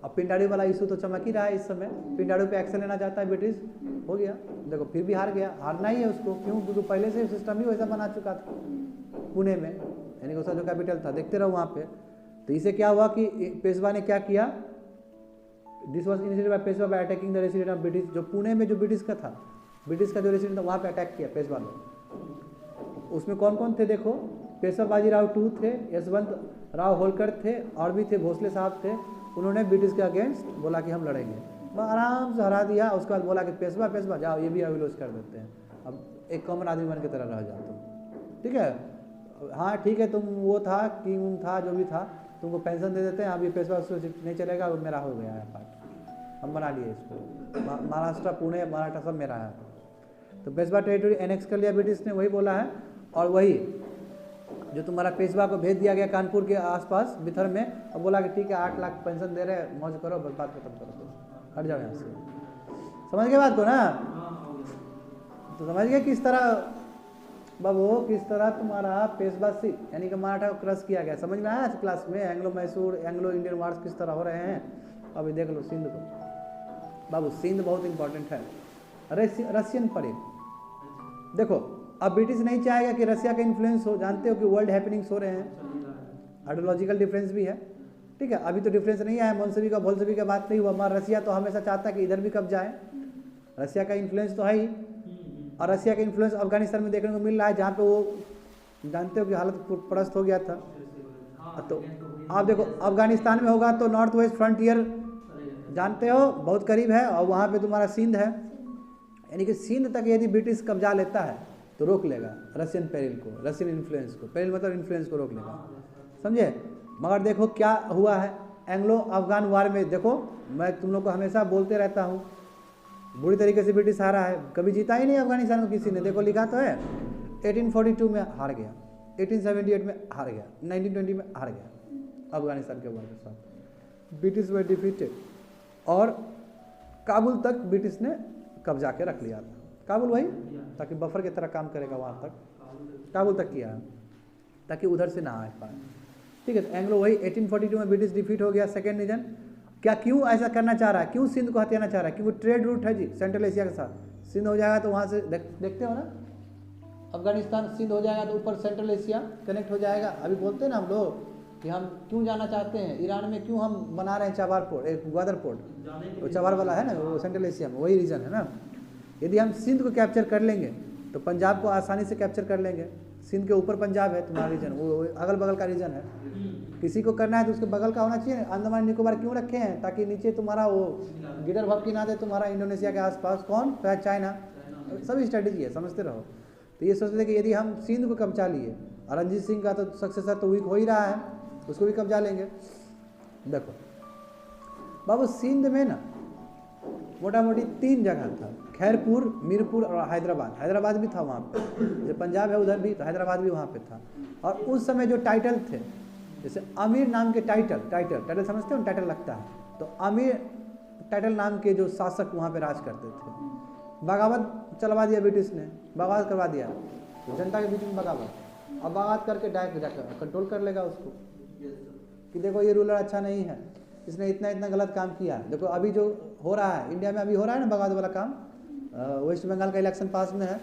अब पिंडारू वाला इशू तो चमक ही रहा है इस समय, पिंडारू पे एक्शन लेना चाहता है ब्रिटिश, हो गया देखो, फिर भी हार गया, हारना ही है उसको। क्यों, क्योंकि पहले से सिस्टम ही वैसा बना चुका था पुणे में, यानी कि उसका जो कैपिटल था, देखते रहो वहाँ पे। तो इसे क्या हुआ कि पेशवा ने क्या किया, this was initiated by Peshwa bye attacking the resident of British. जो पुणे में जो ब्रिटिश का था, ब्रिटिश का जो रेसिडेंट था, वहाँ पे अटैक किया पेशवा ने। उसमें कौन कौन थे देखो, पेशवा बाजीराव टू थे, यशवंत राव होलकर थे, और भी थे, भोसले साहब थे। उन्होंने ब्रिटिश के अगेंस्ट बोला कि हम लड़ेंगे, वो आराम से हरा दिया। उसके बाद बोला कि पेशवा पेशवा जाओ, ये भी अविलोज कर देते हैं, अब एक कॉमन आदमी बन की तरह रह जाओ तुम, ठीक है। हाँ ठीक है, तुम वो था किंग था जो भी था, तुमको पेंशन दे देते हैं, अब ये पेशवा नहीं चलेगा, वो मेरा हो गया है पार्ट, हम बना लिए इसको, महाराष्ट्र पुणे मराठा सब मेरा है। तो पेशवा टेरिटरी एनेक्स कर लिया ब्रिटिश ने, वही बोला है। और वही जो तुम्हारा पेशवा को भेज दिया गया कानपुर के आसपास बिथर में, अब बोला कि ठीक है 8 लाख पेंशन दे रहे, मौज करो, बस बात खत्म करो, तो हट जाओ यहाँ से। समझ गए बात को ना, तो समझ गए किस तरह बाबू, किस तरह तुम्हारा पेशवा से यानी कि मराठा को क्रश किया गया। समझ में आया आज क्लास में, Anglo Mysore Anglo Indian wars किस तरह हो रहे हैं। अभी देख लो सिंध को बाबू, सिंध बहुत इंपॉर्टेंट है। रशियन परेड देखो, अब ब्रिटिश नहीं चाहेगा कि रशिया का इन्फ्लुएंस हो, जानते हो कि वर्ल्ड हैपनिंग्स हो रहे हैं, आइडियोलॉजिकल डिफरेंस भी है, ठीक है। अभी तो डिफरेंस नहीं आया, मोल्सेवी का बोल्सेवी का बात नहीं हुआ, मगर रशिया तो हमेशा चाहता है कि इधर भी कब्जा है, रशिया का इन्फ्लुएंस तो है ही। और रशिया का इन्फ्लुएंस अफगानिस्तान में देखने को मिल रहा है, जहाँ पे वो जानते हो कि हालत पड़स्त हो गया था। तो आप देखो अफगानिस्तान में होगा तो नॉर्थ वेस्ट फ्रंटियर जानते हो बहुत करीब है, और वहाँ पे तुम्हारा सिंध है, यानी कि सिंध तक यदि ब्रिटिश कब्जा लेता है तो रोक लेगा रशियन पेरिल को, रशियन इन्फ्लुएंस को, पेरिल मतलब इन्फ्लुएंस को रोक लेगा, समझे। मगर देखो क्या हुआ है एंग्लो अफगान वार में, देखो मैं तुम लोग को हमेशा बोलते रहता हूँ, बुरी तरीके से ब्रिटिश हारा है, कभी जीता ही नहीं अफगानिस्तान को किसी ने। देखो लिखा तो है 1842 में हार गया, 1878 में हार गया, 1920 में हार गया अफगानिस्तान के वार के साथ, ब्रिटिश वर डिफीटेड। और काबुल तक ब्रिटिश ने कब्जा के रख लिया था, काबुल वही ताकि बफर की तरह काम करेगा, वहाँ तक काबुल तक किया है ताकि उधर से ना आ पाए, ठीक है। तो एंग्लो वही 1842 में ब्रिटिश डिफीट हो गया। सेकेंड रीजन क्या, क्यों ऐसा करना चाह रहा है, क्यों सिंध को हथियाना चाह रहा है, क्योंकि ट्रेड रूट है जी सेंट्रल एशिया के साथ, सिंध हो जाएगा तो वहाँ से देखते हो ना, अफगानिस्तान सिंध हो जाएगा तो ऊपर सेंट्रल एशिया कनेक्ट हो जाएगा। अभी बोलते हैं ना हम लोग कि हम क्यों जाना चाहते हैं ईरान में, क्यों हम बना रहे हैं चाबार पोर्ट, एक ग्वादर पोर्ट, वो चाबार वाला है ना, वो सेंट्रल एशिया में, वही रीजन है ना। यदि हम सिंध को कैप्चर कर लेंगे तो पंजाब को आसानी से कैप्चर कर लेंगे। सिंध के ऊपर पंजाब है तुम्हारा रीजन, वो अगल बगल का रीजन है, किसी को करना है तो उसके बगल का होना चाहिए। अंडमान निकोबार क्यों रखे हैं, ताकि नीचे तुम्हारा वो गिडर भपकी ना दे तुम्हारा इंडोनेशिया के आसपास, कौन, चाइना, सभी स्ट्रेटेजी है, समझते रहो। तो ये सोचते थे कि यदि हम सिंध को कब्जा लिए, और रणजीत सिंह का तो सक्सेसर तो वीक हो ही रहा है, उसको भी कब्जा लेंगे। देखो बाबू सिंध में ना मोटा मोटी 3 जगह था, खैरपुर, मीरपुर और हैदराबाद। हैदराबाद भी था वहाँ पे, जैसे पंजाब है उधर भी, तो हैदराबाद भी वहाँ पे था। और उस समय जो टाइटल थे, जैसे अमीर नाम के टाइटल समझते हो, टाइटल लगता है, तो अमीर टाइटल नाम के जो शासक वहाँ पे राज करते थे। बगावत चलवा दिया ब्रिटिश ने, बगावत करवा दिया, तो जनता के बीच में बगावत, अब बगावत करके डायरेक्ट जाकर कंट्रोल कर लेगा उसको कि देखो ये रूलर अच्छा नहीं है, इसने इतना गलत काम किया। देखो अभी जो हो रहा है इंडिया में, अभी हो रहा है ना बगावत वाला काम, वेस्ट बंगाल का इलेक्शन पास में है,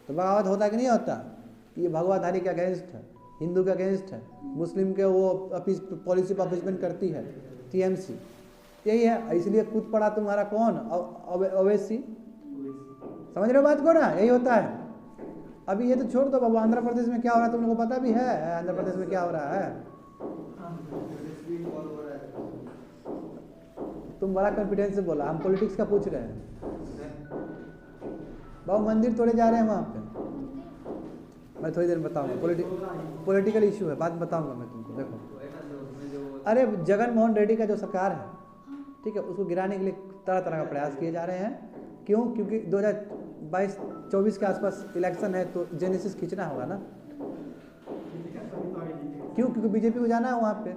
तो बगावत होता कि नहीं होता, ये भगवाधारी के अगेंस्ट है, हिंदू के अगेंस्ट है, मुस्लिम के वो पॉलिसी पर अपिसमेंट करती है टीएमसी, यही है। इसलिए कूद पड़ा तुम्हारा कौन, ओवैसी। समझ रहे हो बात को ना, यही होता है। अभी ये तो छोड़ दो बाबू, आंध्र प्रदेश में क्या हो रहा है तुम लोगों को पता भी है, आंध्र प्रदेश में क्या हो रहा है। तुम बड़ा कॉन्फिडेंस से बोला, हम पॉलिटिक्स का पूछ रहे हैं। बाबू मंदिर तोड़े जा रहे हैं वहाँ पे, मैं थोड़ी देर में बताऊंगा। पॉलिटिकल इशू है, बात बताऊंगा मैं तुमको। देखो, अरे जगन मोहन रेड्डी का जो सरकार है, ठीक है, उसको गिराने के लिए तरह तरह का प्रयास किए जा रहे हैं। क्यों? क्योंकि 2022-24 के आसपास इलेक्शन है, तो जेनेसिस खींचना होगा ना। क्यों? क्योंकि बीजेपी को जाना है वहाँ पे।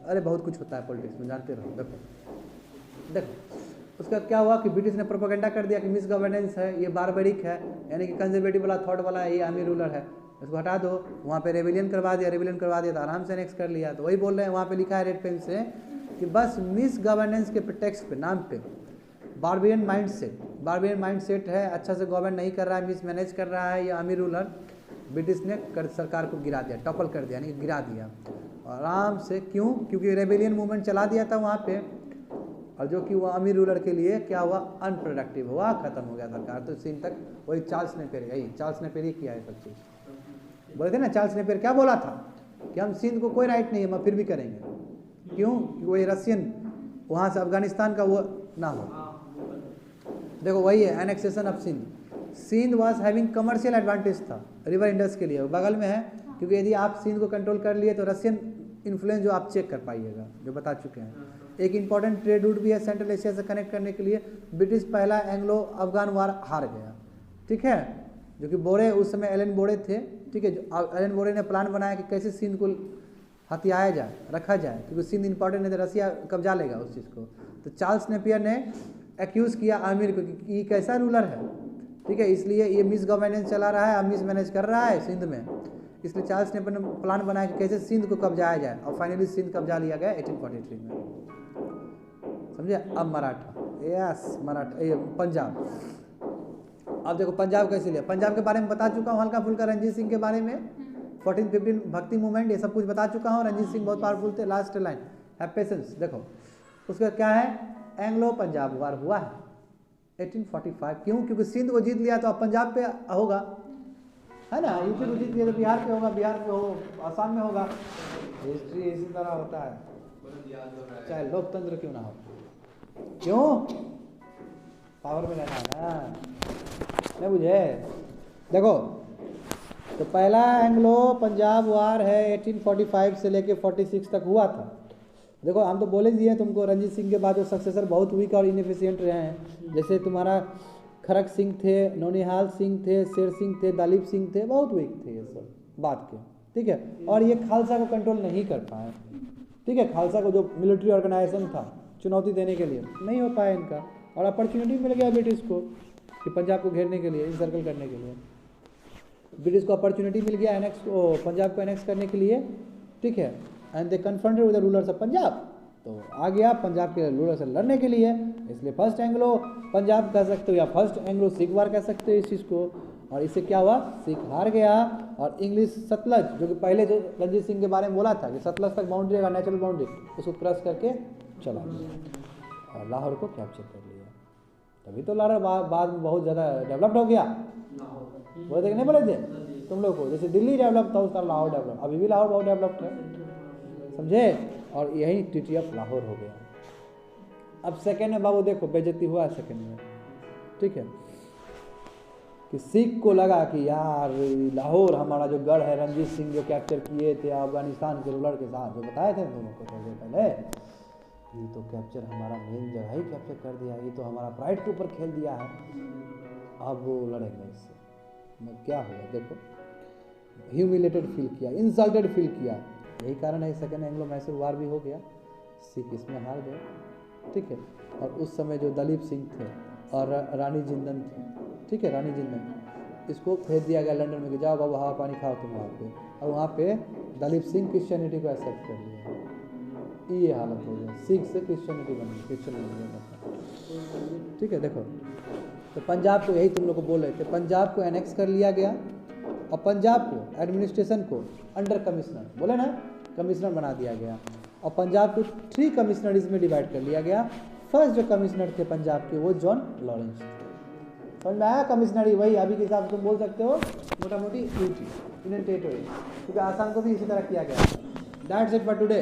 अरे बहुत कुछ होता है पॉलिटिक्स में, जानते रहो। देखो देखो उसका क्या हुआ कि ब्रिटिश ने प्रोपेगेंडा कर दिया कि मिस गवर्नेंस है, ये बारबरिक है, यानी कि कंजर्वेटिव वाला थॉट वाला है, ये आर्मी रूलर है, इसको हटा दो। वहाँ पे रेबिलियन करवा दिया तो आराम से एनेक्स कर लिया। तो वही बोल रहे हैं, वहाँ पे लिखा है रेड पेन से कि बस मिस गवर्नेंस के प्रिटेक्स्ट पे, नाम पे, बारबेरियन माइंडसेट है, अच्छा से गवर्नमेंट नहीं कर रहा है, मिस मैनेज कर रहा है, ये आर्मी रूलर, ब्रिटिश ने सरकार को गिरा दिया, टॉपल कर दिया, यानी गिरा दिया आराम से। क्यों? क्योंकि रेबिलियन मूवमेंट चला दिया था वहाँ पे, और जो कि वो आर्मी रूलर के लिए क्या हुआ, अनप्रोडक्टिव हुआ, खत्म हो गया सरकार। तो सीन तक वही चार्ल्स नेपियर ही किया है सब चीज़। बोले थे ना चार्ल्स नेपियर क्या बोला था कि हम सिंध को कोई राइट नहीं है, हम फिर भी करेंगे। क्यों? कि वही रशियन वहाँ से अफगानिस्तान का वो ना हो। देखो वही है annexation of Sindh was having commercial advantage था रिवर इंडस के लिए, बगल में है। क्योंकि यदि आप सिंध को कंट्रोल कर लिए तो रशियन इन्फ्लुएंस जो आप चेक कर पाइएगा, जो बता चुके हैं। एक इंपॉर्टेंट ट्रेड रूट भी है सेंट्रल एशिया से कनेक्ट करने के लिए। ब्रिटिश पहला एंग्लो अफगान वार हार गया, ठीक है, जो कि बोरे उस समय एलन बोरे थे, ठीक है। जो एलन बोरे ने प्लान बनाया कि कैसे सिंध को हथियाया जाए, रखा जाए, क्योंकि सिंध इंपॉर्टेंट है तो रसिया कब्जा लेगा उस चीज़ को। तो चार्ल्स नेपियर ने एक्यूज़ किया आमिर को कि ये कैसा रूलर है, ठीक है, इसलिए ये मिस गवर्नेंस चला रहा है, मिस मैनेज कर रहा है सिंध में। इसलिए चार्ल्स नेपियर ने प्लान बनाया कि कैसे सिंध को कब्जाया जाए, और फाइनली सिंध कब्जा लिया गया 1843 में। समझे? अब मराठा पंजाब। अब देखो पंजाब कैसे लिया। पंजाब के बारे में बता चुका हूँ हल्का फुल्का, रंजीत सिंह के बारे में, 1415 भक्ति मूवमेंट, ये सब कुछ बता चुका हूँ। रंजीत सिंह बहुत पावरफुल थे। Last line, have patience. देखो उसका क्या है, एंग्लो पंजाब वार हुआ है 1845। क्यों? क्योंकि सिंध को जीत लिया तो अब पंजाब पे होगा, है ना। यूपी को जीत लिया तो बिहार पे होगा, बिहार पे हो, आसाम में होगा। हिस्ट्री इसी तरह होता है, चाहे लोकतंत्र क्यों ना हो। क्यों? पावर में रहना है ना, नहीं बुझे। देखो तो पहला एंग्लो पंजाब वार है 1845 से लेके 46 तक हुआ था। देखो हम तो बोले दिए तुमको, रंजीत सिंह के बाद जो सक्सेसर बहुत वीक और इनएफिशिएंट रहे हैं। जैसे तुम्हारा खड़क सिंह थे, नौनिहाल सिंह थे, शेर सिंह थे, दालीप सिंह थे, बहुत वीक थे ये सब बात के, ठीक है। और ये खालसा को कंट्रोल नहीं कर पाए, ठीक है। खालसा को जो मिलिट्री ऑर्गेनाइजेशन था चुनौती देने के लिए नहीं हो पाया इनका, और अपॉर्चुनिटी मिल गया ब्रिटिश को कि पंजाब को घेरने के लिए, इंसर्कल करने के लिए। ब्रिटिश को अपॉर्चुनिटी मिल गया पंजाब को एनेक्स करने के लिए, ठीक है। And they confronted with the rulers of Punjab, तो आ गया पंजाब के रूलर से लड़ने के लिए। इसलिए फर्स्ट एंग्लो पंजाब कह सकते हो या फर्स्ट एंग्लो सिख वार कह सकते हो इस चीज़ को। और इससे क्या हुआ, सिख हार गया, और इंग्लिश सतलज, जो कि पहले जो रंजीत सिंह के बारे में बोला था कि सतलज तक बाउंड्री है, नेचुरल बाउंड्री, उसको क्रॉस करके चला गया और लाहौर को कैप्चर कर लिया। तभी तो लाहौर बाद में बहुत ज़्यादा डेवलप्ड हो गया। बोले थे कि नहीं बोले थे तुम लोग को, जैसे दिल्ली डेवलप था उस तरह लाहौर डेवलप, अभी भी लाहौर बहुत डेवलप्ड है, समझे। और यही ट्रीटी ऑफ लाहौर हो गया। अब सेकेंड में बाबू देखो बेइज्जती हुआ है सेकेंड में, ठीक है, कि सिख को लगा कि यार लाहौर हमारा जो गढ़ है, रंजीत सिंह जो कैप्चर किए थे अफगानिस्तान के रूलर के साथ, जो बताए थे दोनों को थोड़ी देर पहले, ये तो कैप्चर हमारा मेन जगह ही कैप्चर कर दिया, ये तो हमारा प्राइड के ऊपर खेल दिया है, अब वो लड़ेंगे इससे। क्या हुआ देखो, ह्यूमिलेटेड फील किया, इंसल्टेड फील किया। यही कारण है सेकेंड एंग्लो मैसूर वार भी हो गया, सिख इसमें हार गए, ठीक है। और उस समय जो दलीप सिंह थे और रानी जिंदन थे, ठीक है, रानी जिंदन, इसको भेज दिया गया लंदन में कि जाओ बाबू हवा पानी खाओ तुम वहाँ पे। और वहाँ पे दलीप सिंह क्रिश्चियनिटी को एक्सेप्ट कर लिया, ये हालत हो गई, सिख से क्रिश्चियनिटी बन गई, क्रिश्चियन बन गया, ठीक है। देखो तो पंजाब को, यही तुम लोग को बोल रहे थे, पंजाब को एनेक्स कर लिया गया और पंजाब को एडमिनिस्ट्रेशन को अंडर कमिश्नर, बोले ना, कमिश्नर बना दिया गया और पंजाब को 3 कमिश्नरीज में डिवाइड कर लिया गया। फर्स्ट जो कमिश्नर थे पंजाब के वो जॉन लॉरेंस थे। समझ में आया? कमिश्नरी वही अभी के हिसाब से तुम बोल सकते हो मोटा मोटी यूटी यूनियन टेरिटरी, क्योंकि आसाम को भी इसी तरह किया गया। That's it for today.